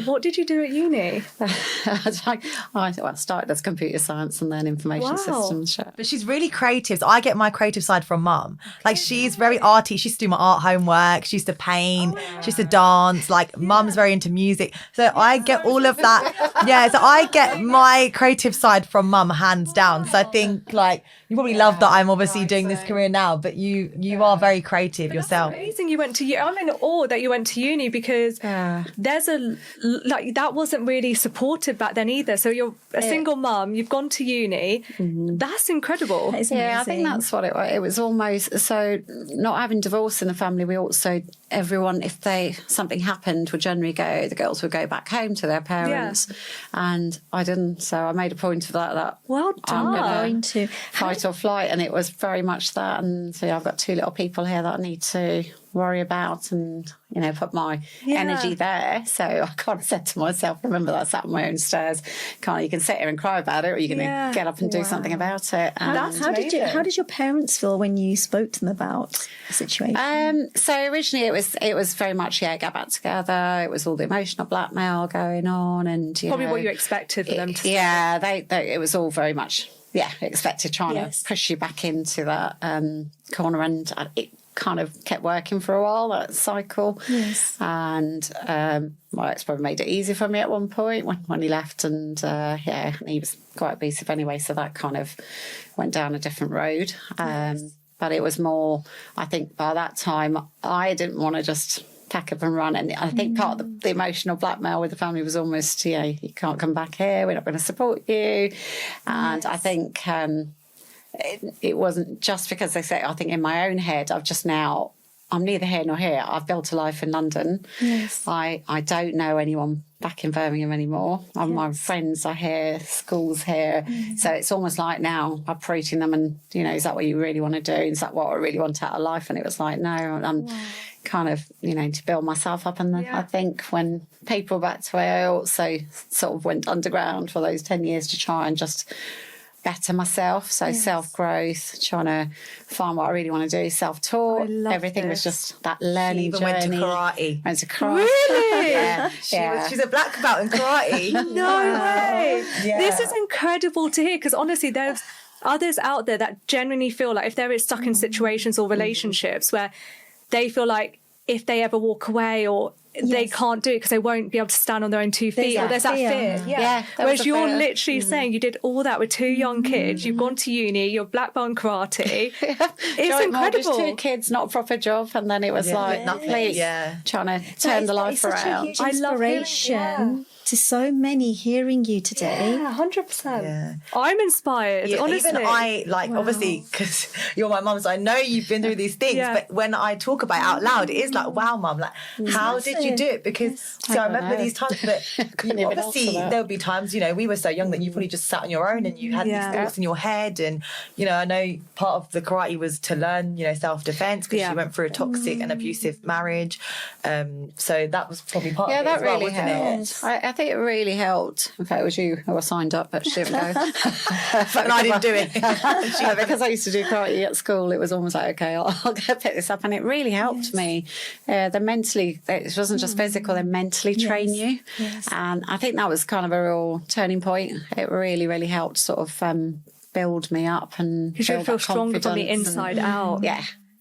Speaker 1: What did you do at uni?
Speaker 3: I started as computer science and then information systems.
Speaker 4: But she's really creative. So I get my creative side from Mum. Like, she's very arty. She used to do my art homework. She used to paint. She used to dance. Like, Mum's very into music. So I get all of that. Yeah, so I get my creative side from Mum, hands down. So I think, like, you probably love that I'm obviously doing this career now, but you are very creative yourself.
Speaker 1: Amazing you went to I'm in awe that you went to uni, because there's that wasn't really supported back then either. So you're a single mum, you've gone to uni. That's incredible.
Speaker 2: That is
Speaker 3: Yeah, I think
Speaker 2: amazing.
Speaker 3: that's what it was. It was almost, so not having divorce in the family, we also, everyone, if something happened, would generally the girls would go back home to their parents. And I didn't. So I made a point of that
Speaker 1: Well
Speaker 3: I'm
Speaker 1: done.
Speaker 2: Going to
Speaker 3: fight or flight, and it was very much that. And so I've got 2 little people here that I need to worry about and put my energy there. So I kind of said to myself, remember, that's up my own stairs. You can sit here and cry about it, or you're going to get up and do something about it. And
Speaker 2: How did your parents feel when you spoke to them about the situation?
Speaker 3: So originally it was very much get back together. It was all the emotional blackmail going on, and
Speaker 1: Probably what you expected for them to say.
Speaker 3: Yeah, it was all very much expected, trying to push you back into that corner, and it kind of kept working for a while, that cycle.
Speaker 2: Yes.
Speaker 3: And my ex probably made it easy for me at one point when he left, and he was quite abusive anyway, so that kind of went down a different road. But it was more, I think by that time I didn't want to just pack up and run, and I think part of the emotional blackmail with the family was almost, you can't come back here, we're not going to support you. And I think it wasn't just because they say, I think in my own head, I'm neither here nor here. I've built a life in London.
Speaker 2: Yes.
Speaker 3: I don't know anyone back in Birmingham anymore. My friends are here, school's here. So it's almost like now approaching them and, is that what you really want to do? Is that what I really want out of life? And it was like, no, I'm kind of, to build myself up. And I think when people back to where I also sort of went underground for those 10 years to try and just better myself. So self-growth, trying to find what I really want to do, self-taught. Everything was just that learning journey.
Speaker 4: Went to karate.
Speaker 3: Went to karate.
Speaker 1: Really?
Speaker 4: She's a black belt in karate.
Speaker 1: No way.
Speaker 4: Yeah.
Speaker 1: This is incredible to hear, because honestly, there's others out there that genuinely feel like if they're stuck in situations or relationships where they feel like if they ever walk away or they can't do it because they won't be able to stand on their own 2 feet, or there's that fear. Whereas you're literally saying you did all that with 2 young kids, you've gone to uni, you're black belt in karate. It's incredible.
Speaker 3: 2 kids, not a proper job, and then it was like nothing. Trying to turn the life around.
Speaker 2: I love inspiration to so many hearing you today.
Speaker 1: 100%.
Speaker 4: Yeah.
Speaker 1: I'm inspired, honestly.
Speaker 4: Even I, obviously, because you're my mum, so I know you've been through these things, but when I talk about it out loud, it is like, wow, mum, how did you do it? Because, I remember these times, but obviously there'll be times, we were so young that you probably just sat on your own and you had these thoughts in your head. And, I know part of the karate was to learn, self-defense, because she went through a toxic and abusive marriage. So that was probably part of it as well, wasn't it?
Speaker 3: I think it really helped. In fact, it was you who I signed up, but she didn't go.
Speaker 4: And I didn't do it.
Speaker 3: Because I used to do karate at school, it was almost like, okay, I'll go pick this up. And it really helped me. It wasn't just physical, they mentally train you. Yes. And I think that was kind of a real turning point. It really, really helped sort of build me up. And
Speaker 1: because you feel stronger from the inside out.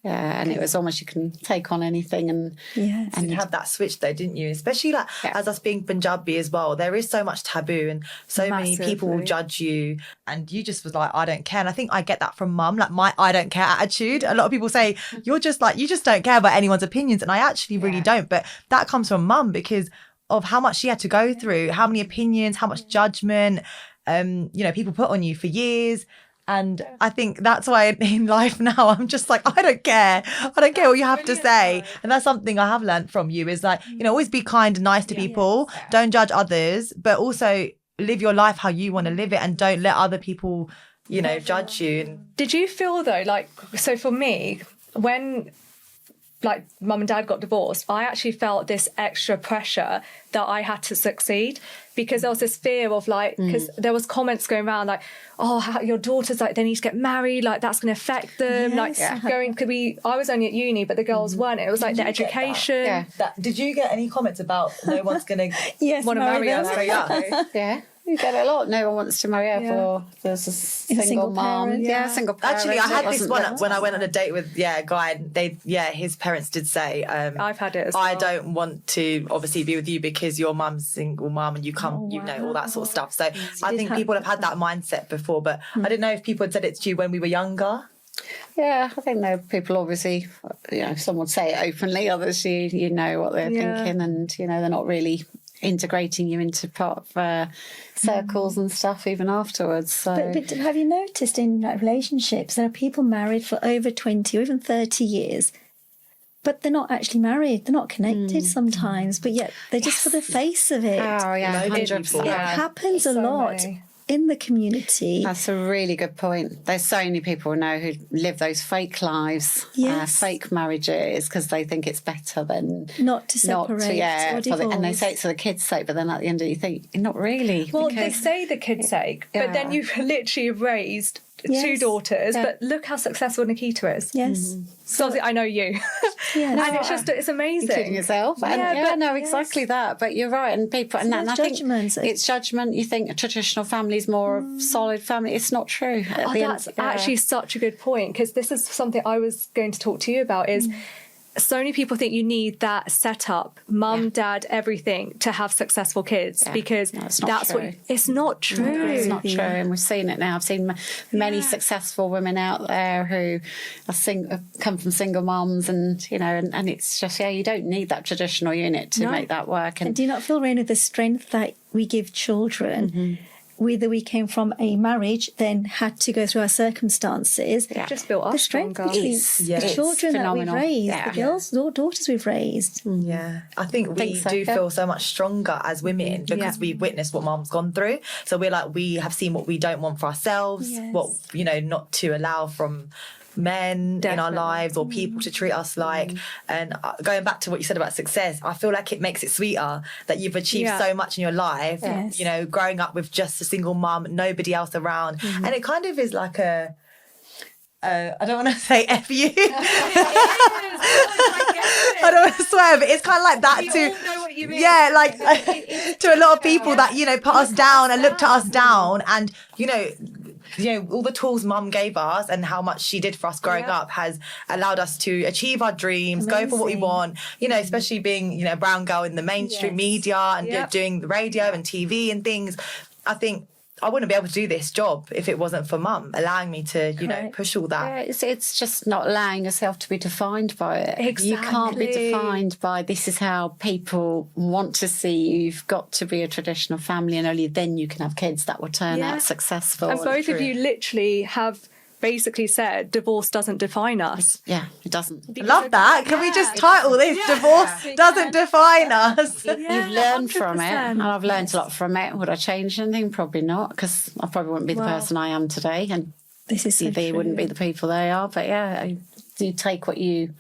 Speaker 3: Yeah, and it was almost you can take on anything and
Speaker 4: you had that switch though, didn't you? Especially as us being Punjabi as well, there is so much taboo and so many people will judge you, and you just was like, I don't care. And I think I get that from mum, like my I don't care attitude. A lot of people say you're just like, you just don't care about anyone's opinions, and I actually really don't. But that comes from mum because of how much she had to go through, how many opinions, how much judgment, people put on you for years. And I think that's why in life now, I'm just like, I don't care. I don't care what you have to say. And that's something I have learned from you is like, always be kind and nice to people. Don't judge others, but also live your life how you want to live it, and don't let other people, judge you.
Speaker 1: Did you feel though, so for me, when mum and dad got divorced, I actually felt this extra pressure that I had to succeed, because there was this fear of because there was comments going around your daughters, they need to get married, that's going to affect them. I was only at uni, but the girls weren't. It was their education.
Speaker 4: Did you get any comments about no one's going to
Speaker 1: want to marry us?
Speaker 3: Yeah. You get it a lot. No one wants to marry her for there's a single mom. Single parent.
Speaker 4: Actually, I had this one when I went on a date with a guy, and his parents did say,
Speaker 1: I've had it as well.
Speaker 4: I don't want to obviously be with you because your mum's single mum and you come, all that sort of stuff. So I think people have had that mindset before, but I didn't know if people had said it to you when we were younger.
Speaker 3: Yeah, I think people obviously, some would say it openly, others you know what they're thinking, and they're not really integrating you into part of circles and stuff even afterwards. So.
Speaker 2: But have you noticed in relationships there are people married for over 20 or even 30 years, but they're not actually married, they're not connected sometimes, but yet they're just for the face of it.
Speaker 3: Oh yeah, 100%.
Speaker 2: It happens a lot in the community.
Speaker 3: That's a really good point. There's so many people now who live those fake lives, fake marriages, because they think it's better than
Speaker 2: not to separate or divorce.
Speaker 3: And they say it's for the kids' sake, but then at the end of it you think, not really.
Speaker 1: Well, they say the kids' sake, but then you've literally raised 2 daughters, but look how successful Nikita is.
Speaker 2: Yes.
Speaker 1: So I know you.
Speaker 2: Yes.
Speaker 1: And it's amazing.
Speaker 3: Including yourself. Exactly that. But you're right. And people, and I think it's judgment. You think a traditional family is more of solid family. It's not true.
Speaker 1: That's actually such a good point, because this is something I was going to talk to you about is so many people think you need that setup, mum, dad, everything to have successcul kids, because that's
Speaker 3: true.
Speaker 1: what it's not true.
Speaker 3: No, it's not true, and we've seen it now. I've seen many successful women out there who are come from single mums, and and it's just you don't need that traditional unit to make that work.
Speaker 2: And do you not feel, Renuand, the strength that we give children? whether we came from a marriage, then had to go through our circumstances.
Speaker 1: Just built us
Speaker 2: The strength
Speaker 1: stronger.
Speaker 2: between the children that we've
Speaker 3: phenomenal.
Speaker 2: raised, the girls, or daughters we've raised.
Speaker 4: Yeah, I think we do feel so much stronger as women because we've witnessed what mum's gone through. So we're like, we have seen what we don't want for ourselves, what, you know, not to allow from men in our lives or people to treat us like. And going back to what you said about success, I feel like it makes it sweeter that you've achieved so much in your life, you know, growing up with just a single mum, nobody else around. And it kind of is like a I don't want to say F you. I don't want to swear, but it's kind of like that too. Yeah, like to a lot of people that, you know, put us down and looked at us down, and you know, all the tools mum gave us and how much she did for us growing up has allowed us to achieve our dreams, go for what we want, you know, especially being, you know, a brown girl in the mainstream media and doing the radio and TV and things. I think I wouldn't be able to do this job if it wasn't for mum allowing me to, you know, push all that.
Speaker 3: Yeah, it's just not allowing yourself to be defined by it.
Speaker 1: Exactly.
Speaker 3: You can't be defined by this is how people want to see you. You've got to be a traditional family, and only then you can have kids that will turn out successful.
Speaker 1: And both of you literally have basically said divorce doesn't define us.
Speaker 3: Yeah, it doesn't.
Speaker 4: I love that. Can we just title this Divorce Doesn't Define Us?
Speaker 3: You've learned from it,
Speaker 1: 100%.
Speaker 3: and I've learned a lot from it. Would I change anything? Probably not, because I probably wouldn't be the person I am today, and
Speaker 2: This is so
Speaker 3: they
Speaker 2: true.
Speaker 3: wouldn't be the people they are. But yeah, you take what you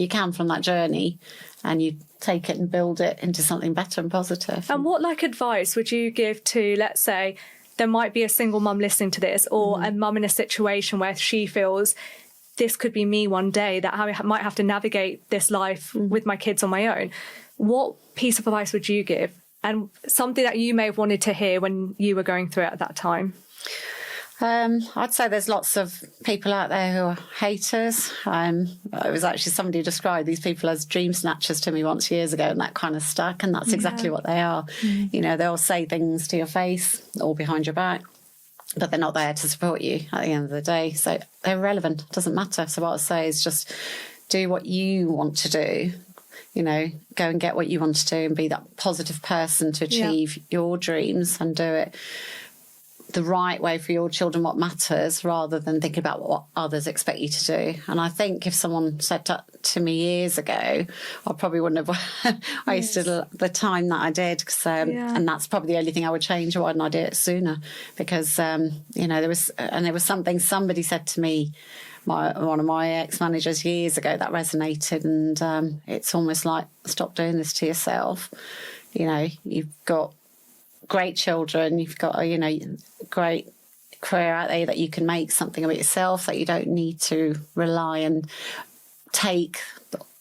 Speaker 3: can from that journey, and you take it and build it into something better and positive.
Speaker 1: And what advice would you give to, let's say, there might be a single mum listening to this, or a mum in a situation where she feels this could be me one day, that I might have to navigate this life with my kids on my own. What piece of advice would you give? And something that you may have wanted to hear when you were going through it at that time?
Speaker 3: I'd say there's lots of people out there who are haters. It was actually somebody who described these people as dream snatchers to me once years ago, and that kind of stuck, and that's exactly what they are. You know, they'll say things to your face or behind your back, but they're not there to support you at the end of the day. So they're irrelevant. It doesn't matter. So what I say is just do what you want to do. You know, go and get what you want to do and be that positive person to achieve your dreams, and do it the right way for your children, what matters, rather than thinking about what others expect you to do. And I think if someone said that to me years ago, I probably wouldn't have wasted the time that I did. And that's probably the only thing I would change. Why didn't I do it sooner? Because, you know, there was something somebody said to me, one of my ex-managers years ago, that resonated. And it's almost like, stop doing this to yourself. You know, you've got great children, you've got a, you know, great career out there that you can make something of yourself, that you don't need to rely and take,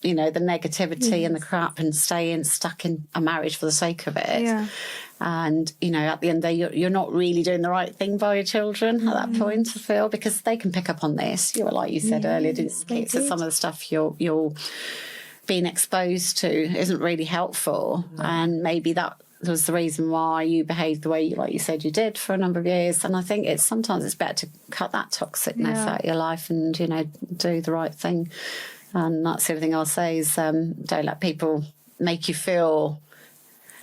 Speaker 3: you know, the negativity and the crap and stay stuck in a marriage for the sake of it. And, you know, at the end of the day, you're not really doing the right thing by your children at that point, I feel, because they can pick up on this. You were, like you said earlier, didn't you? So some of the stuff you're being exposed to isn't really helpful, and maybe that was the reason why you behaved the way you, like you said, you did for a number of years. And I think sometimes it's better to cut that toxicness out of your life and, you know, do the right thing. And that's the other thing I'll say is don't let people make you feel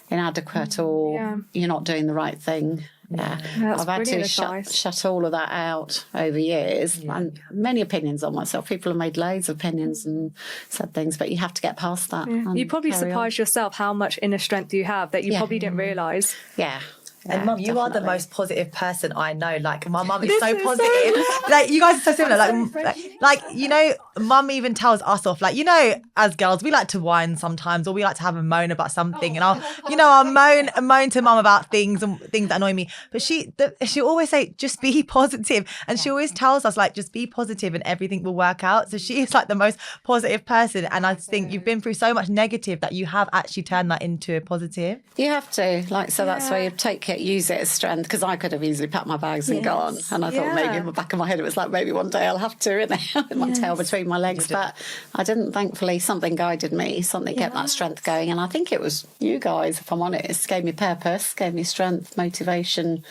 Speaker 3: inadequate or you're not doing the right thing. I've had to shut all of that out over years, and many opinions on myself. People have made loads of opinions and said things, but you have to get past that.
Speaker 1: You probably surprised yourself how much inner strength you have that you probably didn't realise.
Speaker 4: And mum, you are the most positive person I know. Like, my mum is so positive. Like, you guys are so similar. Like, you know, mum even tells us off. Like, you know, as girls, we like to whine sometimes, or we like to have a moan about something. And I'll moan to mum about things and things that annoy me. But she'll always say, just be positive. And she always tells us, like, just be positive and everything will work out. So she is like the most positive person. And I think you've been through so much negative that you have actually turned that into a positive.
Speaker 3: You have to. Like, so that's where you take it, use it as strength, because I could have easily packed my bags and gone. And I thought maybe in the back of my head it was like, maybe one day I'll have to, with my tail between my legs. But I didn't. Thankfully, something guided me, something kept that strength going. And I think it was you guys, if I'm honest, gave me purpose, gave me strength, motivation.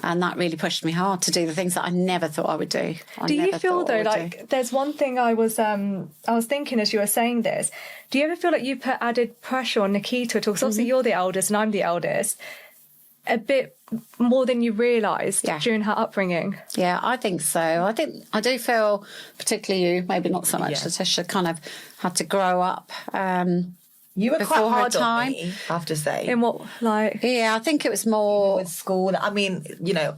Speaker 3: And that really pushed me hard to do the things that I never thought I would do.
Speaker 1: Do you feel though, like, there's one thing I was thinking as you were saying this, do you ever feel like you put added pressure on Nikita at all? Because obviously you're the eldest and I'm the eldest. A bit more than you realised during her upbringing.
Speaker 3: Yeah, I think so. I do feel, particularly you, maybe not so much, Letitia, kind of had to grow up.
Speaker 4: You were quite
Speaker 3: before her
Speaker 4: hard on
Speaker 3: time.
Speaker 4: me, I have to say.
Speaker 1: In what, like?
Speaker 3: Yeah, I think it was more
Speaker 4: With school. I mean, you know,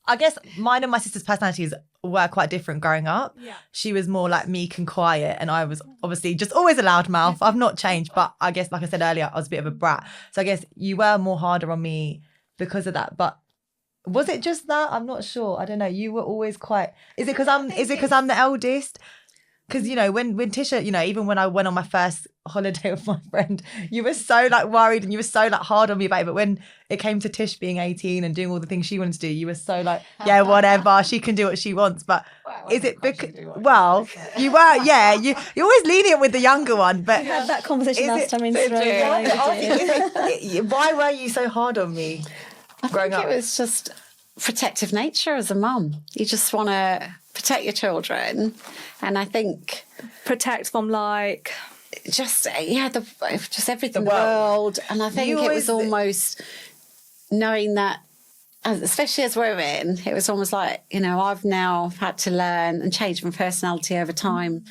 Speaker 4: I guess mine and my sister's personalities were quite different growing up.
Speaker 1: Yeah.
Speaker 4: She was more like meek and quiet, and I was obviously just always a loudmouth. I've not changed, but I guess, like I said earlier, I was a bit of a brat. So I guess you were more harder on me because of that. But was it just that? I'm not sure. I don't know. You were always quite. Is it because I'm the eldest? Because, you know, when Tisha, you know, even when I went on my first holiday with my friend, you were so like worried and you were so like hard on me about it. But when it came to Tish being 18 and doing all the things she wanted to do, you were so like, yeah, whatever, she can do what she wants. But is it because, well, you were, yeah, you're always lenient with the younger one. But
Speaker 2: We had that conversation last time in Australia.
Speaker 4: why were you so hard on me growing
Speaker 3: I
Speaker 4: up?
Speaker 3: think it was just protective nature as a mum. You just want to protect your children, and I think
Speaker 1: Protect from, like...
Speaker 3: just just everything,
Speaker 4: The
Speaker 3: the
Speaker 4: world.
Speaker 3: world. And I think
Speaker 4: You
Speaker 3: it was
Speaker 4: always-
Speaker 3: almost knowing that, especially as women, it was almost like, you know, I've now had to learn and change my personality over time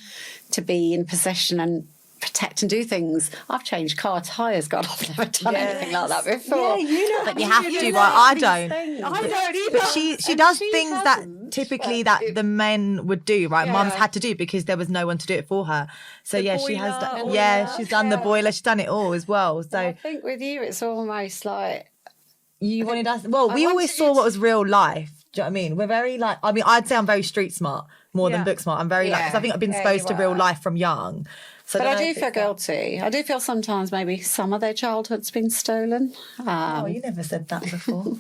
Speaker 3: to be in possession and protect and do things. I've changed car tyres. God, I've never done anything like that before.
Speaker 2: Yeah, you know.
Speaker 4: But you have to, but I don't.
Speaker 1: I don't either.
Speaker 4: But she does things that typically that the men would do, right?
Speaker 3: Yeah.
Speaker 4: Mum's had to do because there was no one to do it for her. So
Speaker 1: The
Speaker 4: yeah, she has
Speaker 1: boiler,
Speaker 4: done.
Speaker 1: all
Speaker 4: Yeah,
Speaker 1: that.
Speaker 4: she's done the boiler. She's done it all as well.
Speaker 3: I
Speaker 4: So
Speaker 3: think with you, it's almost like,
Speaker 4: you wanted us. Well, we
Speaker 3: I
Speaker 4: always
Speaker 3: wanted
Speaker 4: saw
Speaker 3: you
Speaker 4: what was real life. Do you know what I mean? We're very like. I mean, I'd say I'm very street smart more than
Speaker 1: Yeah.
Speaker 4: book smart. I'm very like because I think I've been
Speaker 3: Yeah,
Speaker 4: exposed to
Speaker 3: you
Speaker 4: real
Speaker 3: are.
Speaker 4: life from young. So
Speaker 3: but
Speaker 4: don't
Speaker 3: I
Speaker 4: know
Speaker 3: do
Speaker 4: if
Speaker 3: feel
Speaker 4: it's that.
Speaker 3: guilty. I do feel sometimes maybe some of their childhood's been stolen.
Speaker 4: Oh, you never said that before.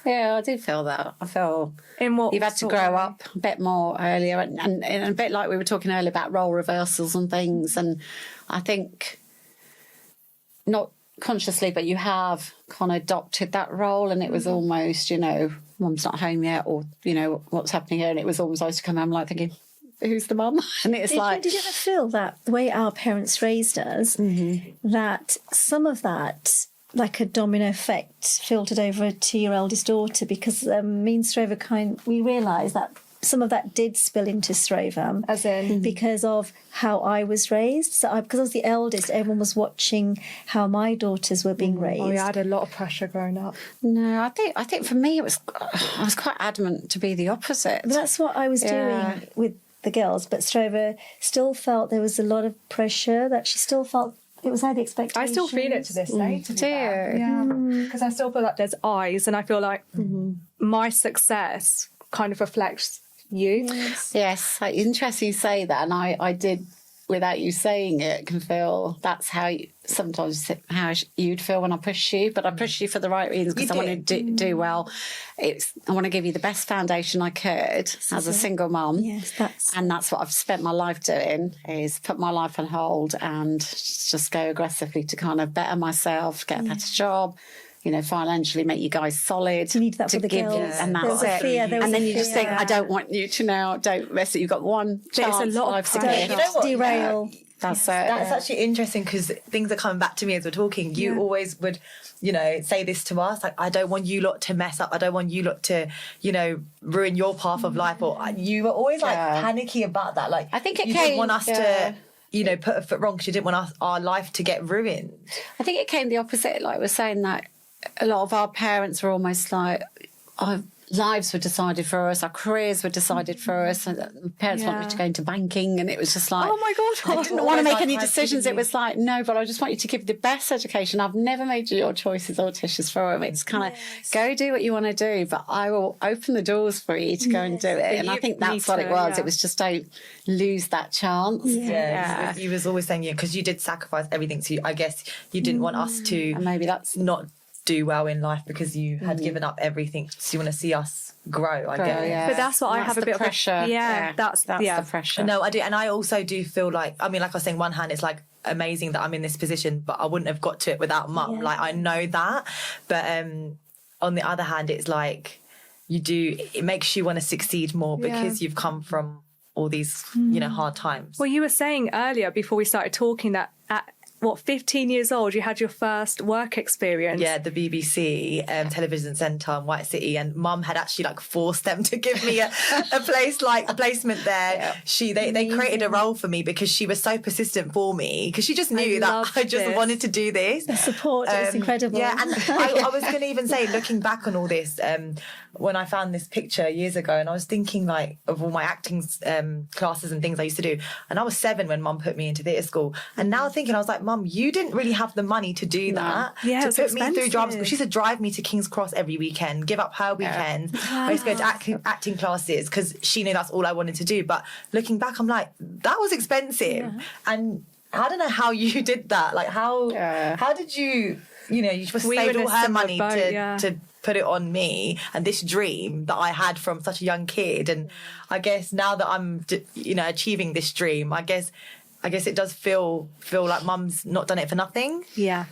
Speaker 3: Yeah, I do feel that. I feel
Speaker 1: In what
Speaker 3: you've had to
Speaker 1: sort of
Speaker 3: grow
Speaker 1: way?
Speaker 3: up a bit more earlier, and a bit like we were talking earlier about role reversals and things. And I think not consciously, but you have kind of adopted that role, and it was almost, you know, mum's not home yet, or you know what's happening here, and it was almost always to come home like thinking, who's the mum? And it's like,
Speaker 2: Did you ever feel that the way our parents raised us, that some of that, like a domino effect, filtered over to your eldest daughter? Because me and Strova we realised that some of that did spill into Strova.
Speaker 1: As in?
Speaker 2: Because of how I was raised. So because I was the eldest, everyone was watching how my daughters were being raised.
Speaker 1: Oh, yeah, I had a lot of pressure growing up.
Speaker 3: no, I think for me it was, I was quite adamant to be the opposite.
Speaker 2: But that's what I was doing with the girls. But Strova still felt there was a lot of pressure, that she still felt it was the expectation.
Speaker 1: I still feel it to this day. To be
Speaker 3: Do you?
Speaker 1: fair. Yeah, because I still feel like there's eyes, and I feel like my success kind of reflects you.
Speaker 3: Yes, interesting you say that, and I did, without you saying it, can feel that's how sometimes how you'd feel when I push you, but I push you for the right reasons because I want to do well. I want to give you the best foundation I could as a single mum.
Speaker 2: Yes,
Speaker 3: and that's what I've spent my life doing, is put my life on hold and just go aggressively to kind of better myself, get a better job, you know, financially make you guys solid.
Speaker 2: You need that for the
Speaker 3: give
Speaker 2: girls.
Speaker 3: you, and
Speaker 2: There was
Speaker 3: that's
Speaker 2: a
Speaker 3: it.
Speaker 2: fear. There was
Speaker 3: And then
Speaker 2: a
Speaker 3: you just
Speaker 2: fear.
Speaker 3: think, I don't want you to now, don't mess it. You've got one
Speaker 1: There's
Speaker 3: chance.
Speaker 1: a lot of
Speaker 3: life to
Speaker 1: pressure.
Speaker 3: give.
Speaker 4: You know what?
Speaker 2: Derail.
Speaker 3: That's it.
Speaker 4: That's actually interesting because things are coming back to me as we're talking. You always would, you know, say this to us, like, I don't want you lot to mess up. I don't want you lot to, you know, ruin your path of life. Or you were always like panicky about that. Like,
Speaker 3: I think it
Speaker 4: you
Speaker 3: came,
Speaker 4: didn't want us to, you know, put a foot wrong because you didn't want our life to get ruined.
Speaker 3: I think it came the opposite. Like we're saying that a lot of our parents were almost like, our lives were decided for us, our careers were decided for us. And parents wanted me to go into banking, and it was just like,
Speaker 1: Oh my God.
Speaker 3: I didn't want to make any
Speaker 4: Like,
Speaker 3: decisions. It was like, no, but I just want you to give the best education. I've never made your choices or Tisha's for them. It's kind of go do what you want to do, but I will open the doors for you to go and do it. And I think that's what it was. It was just don't lose that chance.
Speaker 4: Yeah. You was always saying, because you did sacrifice everything. So I guess you didn't want us to
Speaker 3: And maybe that's
Speaker 4: not do well in life because you had given up everything. So you want to see us grow, I guess.
Speaker 3: yeah.
Speaker 1: But that's what I have a
Speaker 3: the
Speaker 1: bit
Speaker 3: pressure.
Speaker 1: of. That's
Speaker 3: the pressure.
Speaker 4: No, I do. And I also do feel like, I mean, like I was saying, one hand, it's like amazing that I'm in this position, but I wouldn't have got to it without mum.
Speaker 2: Yeah.
Speaker 4: Like, I know that. But on the other hand, it's like it makes you want to succeed more because you've come from all these, you know, hard times.
Speaker 1: Well, you were saying earlier before we started talking that at 15 years old, you had your first work experience.
Speaker 4: Yeah, the BBC television centre in White City, and Mum had actually like forced them to give me a placement there.
Speaker 3: Yeah.
Speaker 4: They created a role for me because she was so persistent for me, because she just knew that I just wanted to do this.
Speaker 2: The support is incredible.
Speaker 4: Yeah, and I was going to even say, looking back on all this, when I found this picture years ago, and I was thinking like of all my acting classes and things I used to do, and I was 7 when Mum put me into theatre school, and now thinking, I was like, Mum, you didn't really have the money to do that.
Speaker 1: Yeah,
Speaker 4: to put me through drama school. She used to drive me to King's Cross every weekend, give up her weekends. I used to go to acting classes because she knew that's all I wanted to do. But looking back, I'm like, that was expensive. And I don't know how you did that. Like, how did you just saved all her money to put it on me and this dream that I had from such a young kid. And I guess now that I'm, achieving this dream, I guess it does feel like Mum's not done it for nothing.
Speaker 1: Yeah.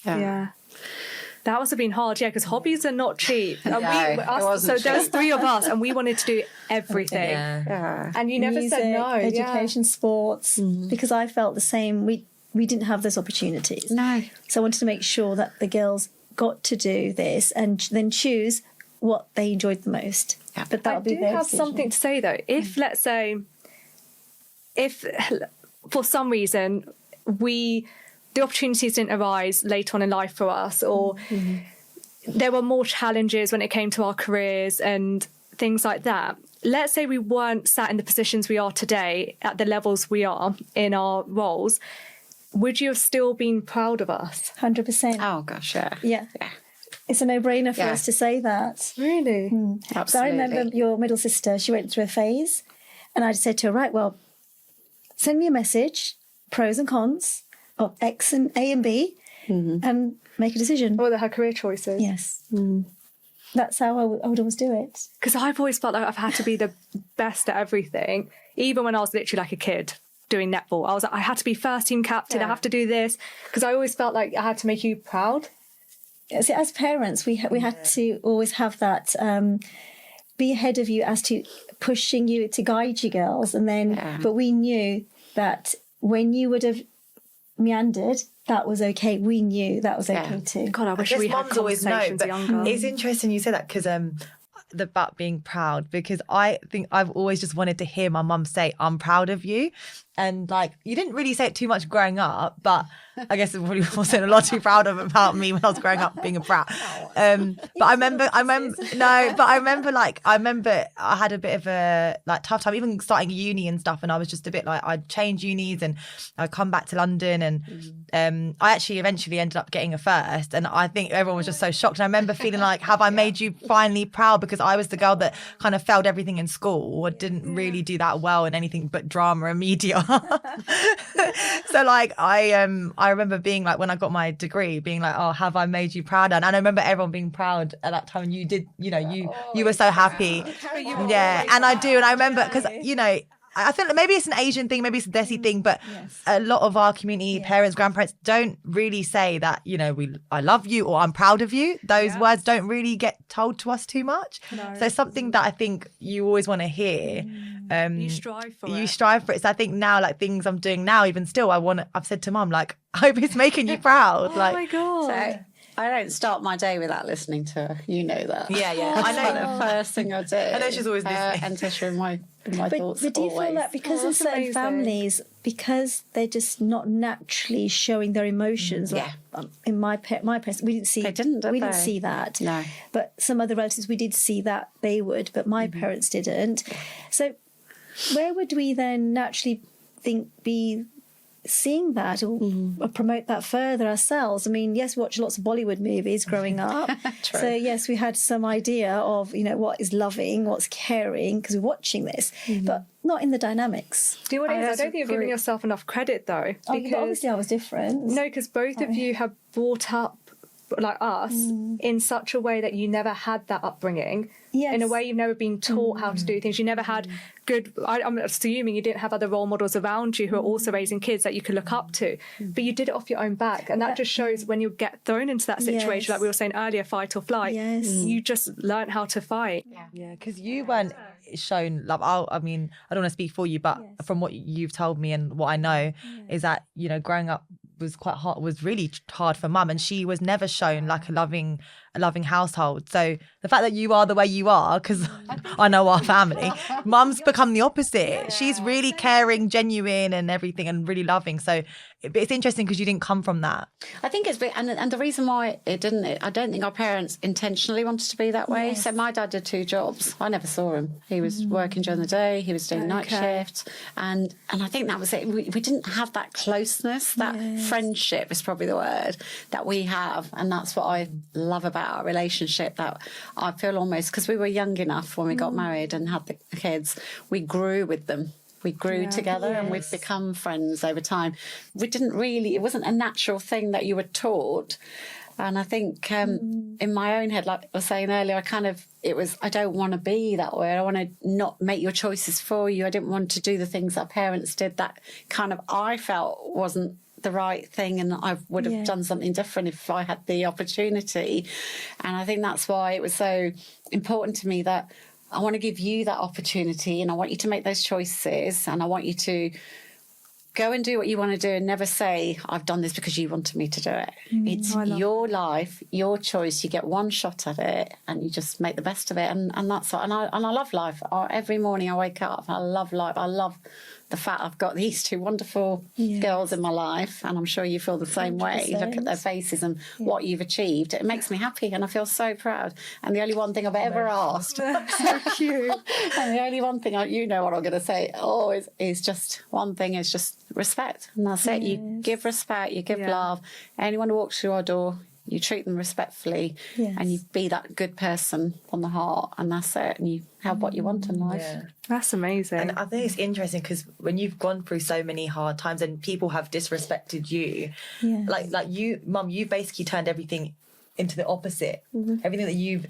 Speaker 1: That must have been hard, because hobbies are not cheap. And so there's 3 of us, and we wanted to do everything. And you never
Speaker 2: Music,
Speaker 1: said no.
Speaker 2: Education, sports, because I felt the same. We didn't have those opportunities.
Speaker 3: No.
Speaker 2: So I wanted to make sure that the girls got to do this and then choose what they enjoyed the most.
Speaker 3: Yeah.
Speaker 2: But that would be their
Speaker 1: I do have
Speaker 2: decision.
Speaker 1: something to say, though. If, let's say, for some reason the opportunities didn't arise later on in life for us, or there were more challenges when it came to our careers and things like that. Let's say we weren't sat in the positions we are today at the levels we are in our roles. Would you have still been proud of us?
Speaker 2: 100%.
Speaker 3: Oh gosh, yeah.
Speaker 2: Yeah. It's a no-brainer for us to say that.
Speaker 1: Really?
Speaker 3: Absolutely.
Speaker 2: So I remember your middle sister, she went through a phase, and I said to her, right, well, send me a message, pros and cons of X and A and B, and make a decision.
Speaker 1: Or her career choices?
Speaker 2: Yes. That's how I would always do it.
Speaker 1: Because I've always felt like I've had to be the best at everything, even when I was literally like a kid doing netball. I was like, I had to be first team captain, I have to do this, because I always felt like I had to make you proud.
Speaker 2: See, as parents, we had to always have that be ahead of you as to pushing you to guide you girls, and then but we knew that when you would have meandered, that was okay. We knew that was okay too.
Speaker 1: God, I wish we had conversations younger.
Speaker 4: It's interesting you say that, because about being proud, because I think I've always just wanted to hear my mum say, I'm proud of you. And like, you didn't really say it too much growing up, but I guess it probably wasn't a lot to be proud of about me when I was growing up being a brat. But I remember I had a bit of a like tough time, even starting uni and stuff. And I was just a bit like, I'd change unis and I'd come back to London, and I actually eventually ended up getting a first. And I think everyone was just so shocked. And I remember feeling like, have I made you finally proud? Because I was the girl that kind of failed everything in school, or didn't really do that well in anything but drama and media. So like I remember being like, when I got my degree, being like, oh, have I made you proud? And I remember everyone being proud at that time. And you did, you were so happy. Yeah, and I do. And I remember, because I feel like maybe it's an Asian thing, maybe it's a Desi thing, but a lot of our community, parents, grandparents, don't really say that, I love you or I'm proud of you. Those words don't really get told to us too much. No. So something that I think you always want to hear.
Speaker 1: You strive for it.
Speaker 4: You strive for it. So I think now, like things I'm doing now, even still, I've said to Mum, like, I hope it's making you proud.
Speaker 1: Oh my God.
Speaker 3: So, I don't start my day without listening to her. You know that.
Speaker 4: Yeah.
Speaker 3: I know the first thing I do.
Speaker 4: I know she's always listening.
Speaker 3: And Tisha in my thoughts.
Speaker 2: But do you
Speaker 3: always.
Speaker 2: feel that because in certain
Speaker 1: amazing.
Speaker 2: families, because they're just not naturally showing their emotions? Like, in my parents, we didn't see.
Speaker 3: They didn't.
Speaker 2: We didn't see that.
Speaker 3: No.
Speaker 2: But some other relatives, we did see that they would, but my parents didn't. So, where would we then naturally be seeing that or promote that further ourselves? I mean, yes, we watched lots of Bollywood movies growing up. So yes, we had some idea of, what is loving, what's caring, because we're watching this, but not in the dynamics.
Speaker 1: Do you know what it is? I don't think you're giving yourself enough credit, though.
Speaker 2: Because obviously I was different.
Speaker 1: No, because both of you have brought up, like us, in such a way that you never had that upbringing.
Speaker 2: Yes.
Speaker 1: In a way you've never been taught how to do things. You never had good, I'm assuming you didn't have other role models around you who are also raising kids that you could look up to. But you did it off your own back. And that just shows when you get thrown into that situation, like we were saying earlier, fight or flight, you just learn how to fight.
Speaker 4: Yeah, because you weren't shown love. I mean, I don't want to speak for you, but from what you've told me and what I know is that, growing up was quite hard, was really hard for mum, and she was never shown like a loving household. So the fact that you are the way you are, because I know our family, mum's become the opposite. She's really caring, genuine and everything, and really loving. So it's interesting because you didn't come from that.
Speaker 3: I think it's and the reason why it didn't, I don't think our parents intentionally wanted to be that way.
Speaker 2: Yes.
Speaker 3: So my dad did 2 jobs. I never saw him. He was working during the day, he was doing night shifts, and I think that was it. We didn't have that closeness, that friendship is probably the word that we have, and that's what I love about our relationship, that I feel almost, because we were young enough when we got married and had the kids, we grew with them. We grew together and we've become friends over time. We didn't really, it wasn't a natural thing that you were taught. And I think in my own head, like I was saying earlier, I don't want to be that way. I want to not make your choices for you. I didn't want to do the things that parents did that kind of I felt wasn't the right thing, and I would have done something different if I had the opportunity. And I think that's why it was so important to me that I want to give you that opportunity, and I want you to make those choices, and I want you to go and do what you want to do and never say, I've done this because you wanted me to do it. It's your life, your choice. You get one shot at it and you just make the best of it. And that's what, and I love life. Every morning I wake up, I love life. I love the fact I've got these 2 wonderful girls in my life, and I'm sure you feel the same way. Look at their faces and what you've achieved. It makes me happy and I feel so proud. And the only one thing I've ever asked, so cute, and the only one thing, you know what I'm going to say, is just one thing, is just respect. And that's it. You give respect, you give love. Anyone who walks through our door, you treat them respectfully, and you be that good person from the heart, and that's it. And you have what you want in life.
Speaker 1: Yeah. That's amazing.
Speaker 4: And I think it's interesting because when you've gone through so many hard times and people have disrespected you, like you, Mum, you've basically turned everything into the opposite. Everything that you've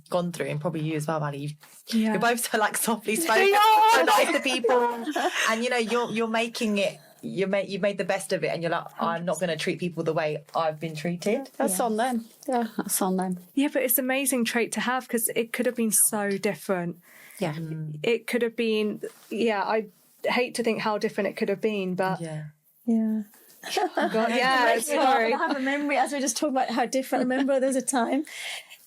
Speaker 4: gone through, and probably you as well, Bali. You're both so like softly spoken, so nice to people, and you know you're making it. You've made the best of it, and you're like, I'm not going to treat people the way I've been treated.
Speaker 3: That's on them. Yeah, that's on them.
Speaker 1: Yeah, but it's an amazing trait to have, because it could have been so different.
Speaker 3: Yeah.
Speaker 1: It could have been, I hate to think how different it could have been, but...
Speaker 2: Yeah.
Speaker 1: God, sorry.
Speaker 2: I have a memory, as we were just talking about how different. I remember there was a time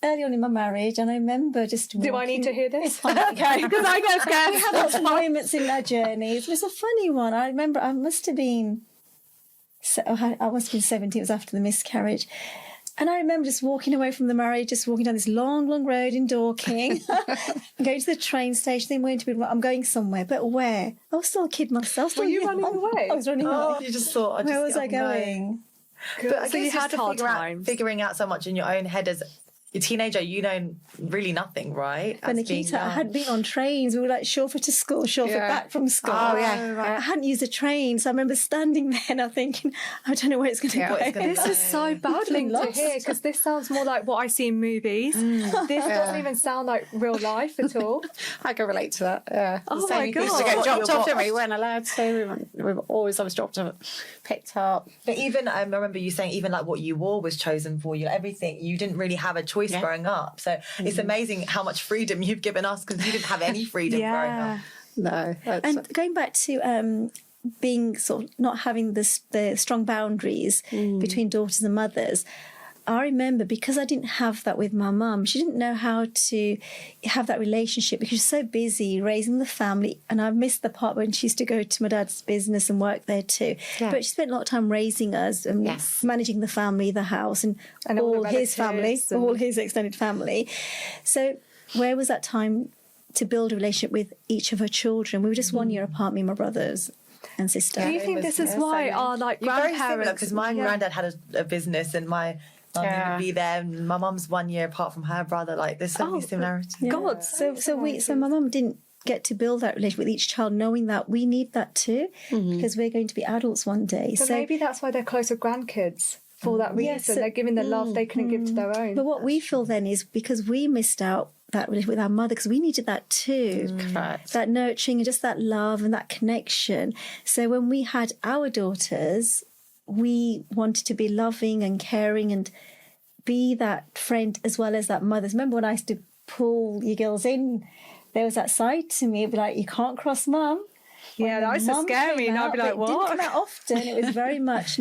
Speaker 2: early on in my marriage, and I remember just walking.
Speaker 1: Do I need to hear this?
Speaker 2: Okay, because I get scared. We had lots of moments in our journeys. It was a funny one. I remember I must have been 17. It was after the miscarriage. And I remember just walking away from the marriage, just walking down this long, long road in Dorking, going to the train station, then went to be, I'm going somewhere, but where? I was still a kid myself.
Speaker 1: Were you running away?
Speaker 2: I was running away.
Speaker 4: You just thought,
Speaker 2: where was I going?
Speaker 4: But I
Speaker 1: So you
Speaker 4: guess
Speaker 1: had hard times.
Speaker 4: figuring out so much in your own head as a teenager, you know really nothing, right?
Speaker 2: But Nikita, I hadn't been on trains. We were like chauffeur to school, chauffeur back from school.
Speaker 3: Oh, yeah.
Speaker 2: Right. I hadn't used a train, so I remember standing there and I'm thinking, I don't know where it's going to go.
Speaker 1: This is so baffling to hear, because this sounds more like what I see in movies. This doesn't even sound like real life at all.
Speaker 3: I can relate to that. Yeah.
Speaker 1: Oh my God.
Speaker 3: We used to get dropped off, didn't we? We weren't allowed to. I was dropped off, picked up.
Speaker 4: But even, I remember you saying, even like what you wore was chosen for you, everything. You didn't really have a choice growing up. So it's amazing how much freedom you've given us, because you didn't have any freedom growing up.
Speaker 3: No.
Speaker 2: And going back to being sort of not having the strong boundaries between daughters and mothers, I remember, because I didn't have that with my mum, she didn't know how to have that relationship because she's so busy raising the family. And I missed the part when she used to go to my dad's business and work there too. Yeah. But she spent a lot of time raising us and managing the family, the house, and all his family, all his extended family. So where was that time to build a relationship with each of her children? We were just 1 year apart, me and my brothers and sister.
Speaker 1: Do you think this is why our grandparents...
Speaker 4: Because my granddad had a business, and my mum would be there, and my mum's 1 year apart from her brother. Like, there's so many similarities.
Speaker 2: Yeah.
Speaker 1: God,
Speaker 2: so my mum didn't get to build that relationship with each child, knowing that we need that too, because we're going to be adults one day.
Speaker 1: So maybe that's why they're close with grandkids. For that reason, so they're giving the love they couldn't give to their own.
Speaker 2: But what we feel then is because we missed out that relationship with our mother, because we needed that too. That nurturing and just that love and that connection. So when we had our daughters, we wanted to be loving and caring and be that friend as well as that mother. Remember when I used to pull you girls in, there was that side to me, it'd be like, you can't cross mum.
Speaker 1: Yeah, that was
Speaker 2: Mum
Speaker 1: scare me,
Speaker 2: came
Speaker 1: and I'd
Speaker 2: out,
Speaker 1: be
Speaker 2: but
Speaker 1: like,
Speaker 2: it
Speaker 1: what?
Speaker 2: didn't come out often. It was very much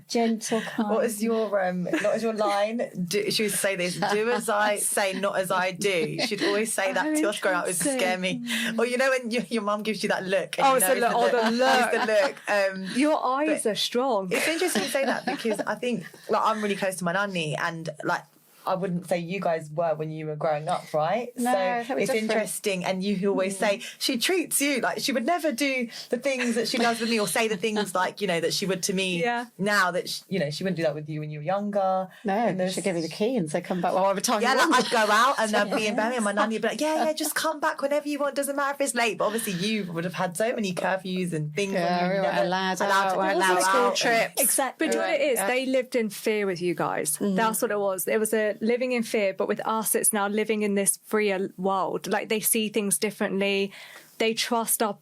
Speaker 2: gentle, kind.
Speaker 4: What was your line? She would say this: "Do as I say, not as I do." She'd always say that to us growing up. It would scare me. Or when your mum gives you that look. And
Speaker 1: It's the look.
Speaker 4: It's the look.
Speaker 1: Your eyes are strong.
Speaker 4: It's interesting you say that because I think I'm really close to my nanny, and I wouldn't say you guys were when you were growing up, right?
Speaker 3: No,
Speaker 4: so
Speaker 3: it's
Speaker 4: different. Interesting. And you always say she treats you like she would never do the things that she does with me, or say the things that she would to me.
Speaker 1: Yeah.
Speaker 4: Now that she wouldn't do that with you when you were younger.
Speaker 3: No, she'd give you the key and say, "Come back whatever time."
Speaker 4: Yeah,
Speaker 3: you want.
Speaker 4: I'd go out and I'd be in Birmingham. My nanny would be like, "Yeah, just come back whenever you want. Doesn't matter if it's late." But obviously, you would have had so many curfews and things.
Speaker 3: Yeah,
Speaker 4: when
Speaker 3: we
Speaker 4: you
Speaker 3: weren't
Speaker 4: never
Speaker 3: allowed out, weren't
Speaker 4: go
Speaker 3: allowed school
Speaker 4: out.
Speaker 3: trips.
Speaker 2: Exactly.
Speaker 1: But do you know what it is?
Speaker 3: Yeah.
Speaker 1: They lived in fear with you guys. That's what it was. It was a living in fear, but with us, it's now living in this freer world. Like, they see things differently. They trust our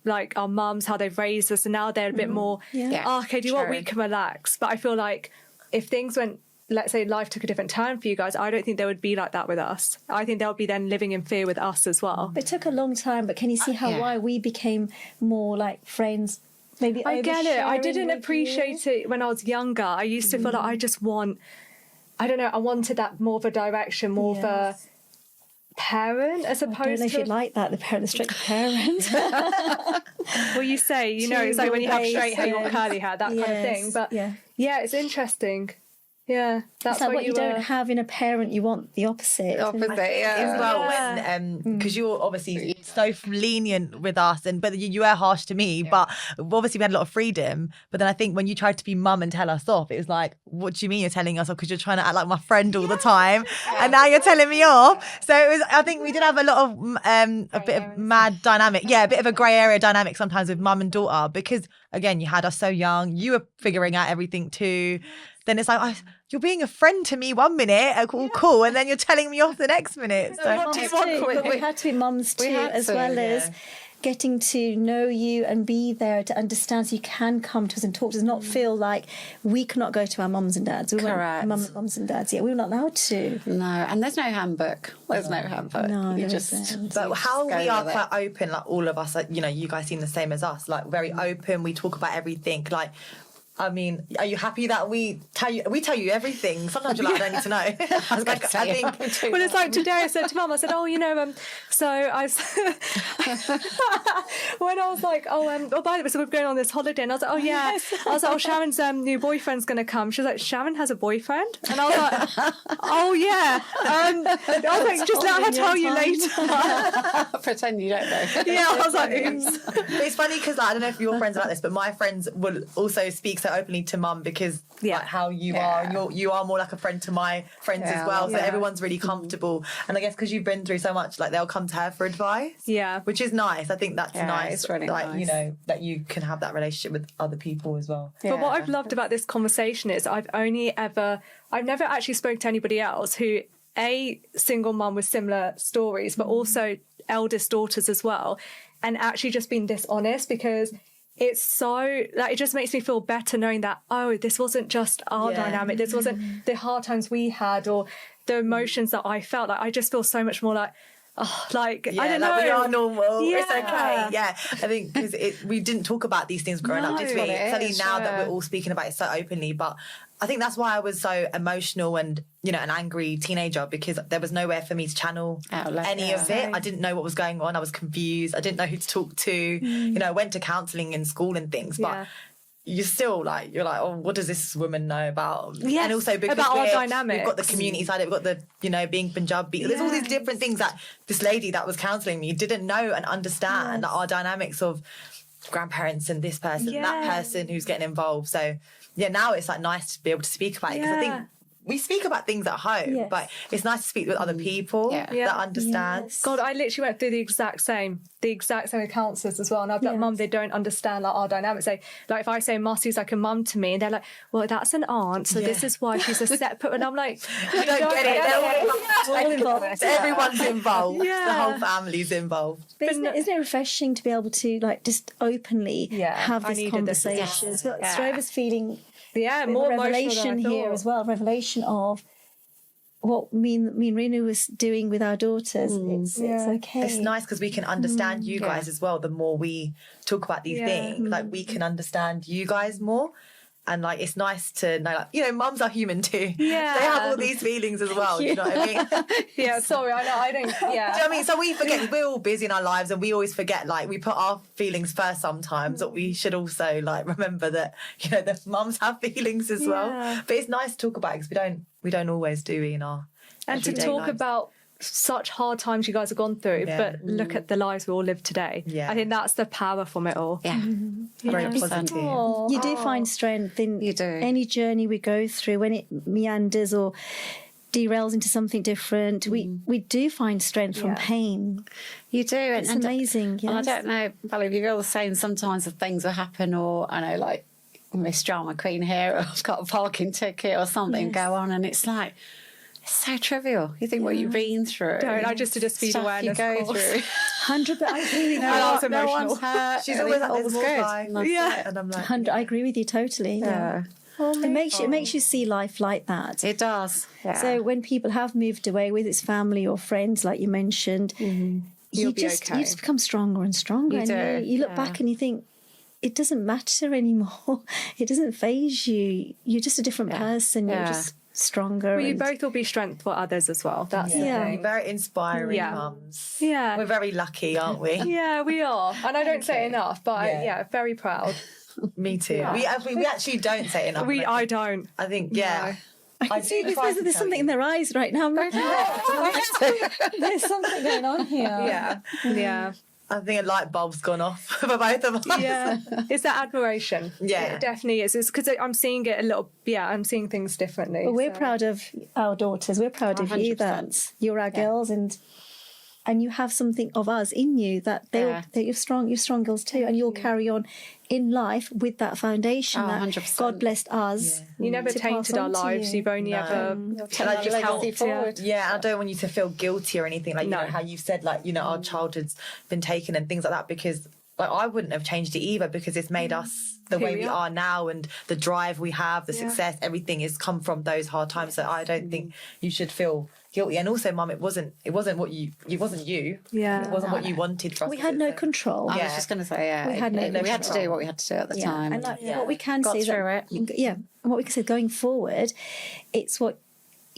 Speaker 1: mums, how they've raised us, and now they're a bit more, okay, do you know what, we can relax. But I feel like if things went, let's say life took a different turn for you guys, I don't think they would be like that with us. I think they'll be then living in fear with us as well.
Speaker 2: It took a long time, but can you see why we became more like friends? Maybe
Speaker 1: I get it. I
Speaker 2: oversharing
Speaker 1: didn't
Speaker 2: with
Speaker 1: appreciate
Speaker 2: you.
Speaker 1: it when I was younger. I used to feel like I just want, I don't know, I wanted that more of a direction, more of a parent as
Speaker 2: I don't
Speaker 1: opposed
Speaker 2: know if
Speaker 1: to...
Speaker 2: you like that, the strict parent.
Speaker 1: Well, you say, it's like when you have straight hair or curly hair, that kind of thing. But yeah, it's interesting. Yeah, that's
Speaker 2: It's like what you
Speaker 1: were...
Speaker 2: don't have in a parent, you want the opposite.
Speaker 4: As well, because you're obviously so lenient with us, but you were harsh to me. But obviously we had a lot of freedom. But then I think when you tried to be mum and tell us off, it was like, what do you mean you're telling us off? Because you're trying to act like my friend all the time, and now you're telling me off. So it was. I think we did have a lot of a bit of mad dynamic. Yeah, a bit of a grey area dynamic sometimes with mum and daughter, because again, you had us so young. You were figuring out everything too. Then it's like, you're being a friend to me 1 minute, cool, and then you're telling me off the next minute. So
Speaker 2: But we had to be mums too, as well as getting to know you and be there to understand, so you can come to us and talk to us, not feel like we cannot go to our mums and dads. We weren't mums and dads yet. We were not allowed to.
Speaker 3: No, and there's no handbook. There's no handbook.
Speaker 2: No,
Speaker 3: you
Speaker 2: there
Speaker 3: just.
Speaker 2: isn't.
Speaker 4: But how
Speaker 3: go
Speaker 4: we are
Speaker 3: with
Speaker 4: quite open, like all of us, you guys seem the same as us, like very open. We talk about everything, like. I mean, are you happy that we tell you everything? Sometimes you're like, I don't need to know. I think.
Speaker 1: Well, it's like today I said to Mum, I said, so I when I was like, by the way, so we're going on this holiday, and I was like, I was like, Sharon's new boyfriend's going to come. She was like, Sharon has a boyfriend? And I was like, I was like, just let her tell you later.
Speaker 3: Pretend you don't know.
Speaker 1: Yeah, I was like, oops.
Speaker 4: But it's funny because I don't know if your friends are like this, but my friends will also speak so openly to Mum because like how you are, you are more like a friend to my friends as well. So everyone's really comfortable, and I guess because you've been through so much, like they'll come to her for advice.
Speaker 1: Yeah,
Speaker 4: which is nice. I think that's nice.
Speaker 3: It's really nice.
Speaker 4: That you can have that relationship with other people as well.
Speaker 1: But what I've loved about this conversation is I've never actually spoken to anybody else who single mum with similar stories, but also eldest daughters as well, and actually just been dishonest, because it's so it just makes me feel better knowing that this wasn't just our dynamic, this wasn't the hard times we had or the emotions that I felt. Like I just feel so much more like I don't know,
Speaker 4: we are normal.
Speaker 1: Yeah.
Speaker 4: It's okay. Yeah, I think because we didn't talk about these things growing up, did we? Suddenly now that we're all speaking about it so openly, but I think that's why I was so emotional and an angry teenager, because there was nowhere for me to channel any of it. I didn't know what was going on. I was confused. I didn't know who to talk to. I went to counselling in school and things, but you're still like, what does this woman know about?
Speaker 1: Yes,
Speaker 4: and also because
Speaker 1: about our dynamics.
Speaker 4: We've got the community side, we've got the being Punjabi. There's all these different things that this lady that was counselling me didn't know and understand our dynamics of grandparents and this person, that person who's getting involved. So now it's like nice to be able to speak about it, because I think we speak about things at home, but it's nice to speak with other people that understand.
Speaker 2: Yes.
Speaker 1: God, I literally went through the exact same with counsellors as well. And I've got Mum, they don't understand like our dynamics. Like if I say Marcy's like a mum to me, and they're like, well, that's an aunt, so this is why she's a separate. And I'm like,
Speaker 4: you don't get it.
Speaker 2: All involved.
Speaker 4: Everyone's involved.
Speaker 1: Yeah.
Speaker 4: The whole family's involved.
Speaker 2: But isn't it refreshing to be able to like just openly have
Speaker 1: I
Speaker 2: this
Speaker 1: needed this.
Speaker 2: conversation? Strova's feeling
Speaker 1: more
Speaker 2: revelation
Speaker 1: emotional than I
Speaker 2: here
Speaker 1: thought.
Speaker 2: as well. Revelation of what me and Renu was doing with our daughters. It's okay.
Speaker 4: It's nice because we can understand you guys as well. The more we talk about these things, like we can understand you guys more. And like, it's nice to know, like, you know, mums are human too.
Speaker 1: Yeah.
Speaker 4: They have all these feelings as well. Do you know what I mean?
Speaker 1: Sorry, I don't,
Speaker 4: Do you know what I mean? So we forget, we're all busy in our lives and we always forget, like, we put our feelings first sometimes, but we should also, like, remember that, you know, the mums have feelings as well. But it's nice to talk about it because we don't always do in our
Speaker 1: and to talk
Speaker 4: lives.
Speaker 1: about such hard times you guys have gone through, but look at the lives we all live today. I think that's the power from it all.
Speaker 4: Very positive.
Speaker 2: You do find strength in any journey we go through. When it meanders or derails into something different, we do find strength from pain.
Speaker 3: You do.
Speaker 2: It's amazing.
Speaker 3: And I don't know, Bali, if you feel the same sometimes if things will happen, or I know, like Miss Drama Queen here, or I've got a parking ticket or something go on, and it's like, it's so trivial. You think what you've been through.
Speaker 1: I just did a speed
Speaker 3: stuff
Speaker 1: awareness
Speaker 3: you go
Speaker 1: course.
Speaker 3: through.
Speaker 2: 100%. I agree with you.
Speaker 3: No one's hurt.
Speaker 4: She's always like, there's more fine.
Speaker 2: And
Speaker 4: I'm like,
Speaker 2: 100. I agree with you totally. Yeah. It makes you see life like that.
Speaker 3: It does. Yeah.
Speaker 2: So when people have moved away, with its family or friends, like you mentioned, you just become stronger and stronger. You look back and you think, it doesn't matter anymore. It doesn't faze you. You're just a different person. You're just stronger.
Speaker 1: Well, you both will be strength for others as well. That's the thing.
Speaker 4: Very inspiring mums.
Speaker 1: Yeah.
Speaker 4: We're very lucky, aren't we?
Speaker 1: Yeah, we are. And I don't say it enough, but very proud.
Speaker 4: Me too. Yeah. We actually don't say it enough.
Speaker 1: I don't.
Speaker 4: I think,
Speaker 2: I can see there's something in their eyes right now. There's something going on here.
Speaker 1: Yeah.
Speaker 4: I think a light bulb's gone off for both of us.
Speaker 1: Yeah. It's that admiration.
Speaker 4: Yeah.
Speaker 1: It definitely is. It's because I'm seeing it I'm seeing things differently.
Speaker 2: Well, we're proud of our daughters. We're proud of you that you're our girls and you have something of us in you that that you're strong girls too, and you'll carry on in life with that foundation that
Speaker 3: 100%.
Speaker 2: God blessed us.
Speaker 1: You never
Speaker 2: to
Speaker 1: tainted
Speaker 2: pass
Speaker 1: our
Speaker 2: on to
Speaker 1: lives.
Speaker 2: you.
Speaker 1: You've only ever
Speaker 4: And I just
Speaker 3: forward.
Speaker 4: I don't want you to feel guilty or anything, like you know how you've said, like, you know, our childhood's been taken and things like that, because like I wouldn't have changed it either, because it's made us the way we are now, and the drive we have, the success, everything has come from those hard times. So I don't think you should feel guilty. And also, Mum, it wasn't what you. It wasn't you.
Speaker 1: Yeah.
Speaker 4: It wasn't what you wanted for us.
Speaker 2: We had no control.
Speaker 3: I was just going to say,
Speaker 2: we had
Speaker 3: we had to do what we had to do at the time.
Speaker 2: And what we can
Speaker 3: Got
Speaker 2: say is
Speaker 3: through
Speaker 2: and what we can say going forward, it's what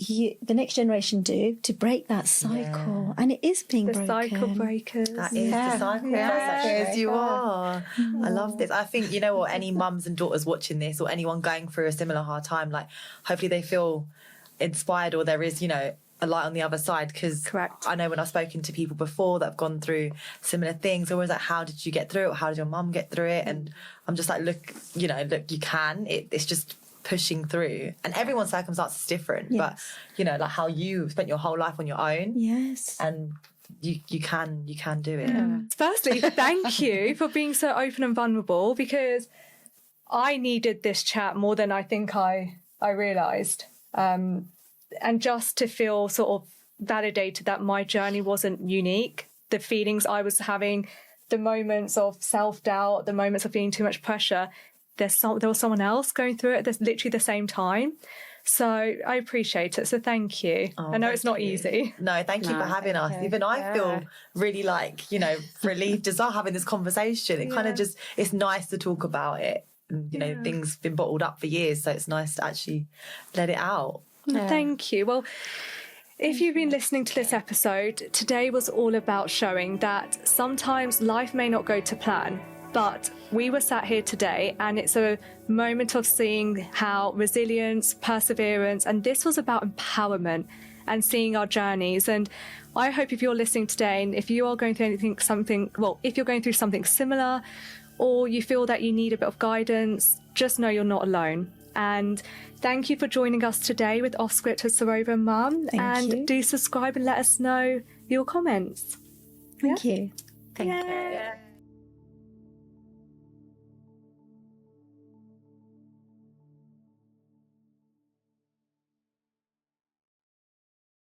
Speaker 2: the next generation do to break that cycle, and it is being broken.
Speaker 1: cycle breakers.
Speaker 4: That is the cycle breakers. You are. I love this. I think, you know what, any mums and daughters watching this, or anyone going through a similar hard time, like hopefully they feel inspired, or there is, you know, a light on the other side. Because I know when I've spoken to people before that have gone through similar things, always like, how did you get through it? How did your mum get through it? And I'm just like, look, you can. It's just pushing through, and everyone's circumstance is different, but you know, like how you spent your whole life on your own, and you can do it.
Speaker 1: Firstly, thank you for being so open and vulnerable, because I needed this chat more than I think I realised, and just to feel sort of validated that my journey wasn't unique. The feelings I was having, the moments of self-doubt, the moments of feeling too much pressure, there was someone else going through it at literally the same time. So I appreciate it. So thank you. I know it's not easy.
Speaker 4: No, thank you for having us. Even I feel really like, you know, relieved as well having this conversation. It kind of just, it's nice to talk about it. And, you know, things been bottled up for years, so it's nice to actually let it out.
Speaker 1: Thank you. Well, if you've been listening to this episode, today was all about showing that sometimes life may not go to plan, but we were sat here today and it's a moment of seeing how resilience, perseverance, and this was about empowerment and seeing our journeys. And I hope if you're listening today, and if you are going through if you're going through something similar, or you feel that you need a bit of guidance, just know you're not alone. And thank you for joining us today with Off Script with Sarova and Mum.
Speaker 2: Thank you.
Speaker 1: Do subscribe and let us know your comments.
Speaker 2: Thank you.
Speaker 3: Thank you.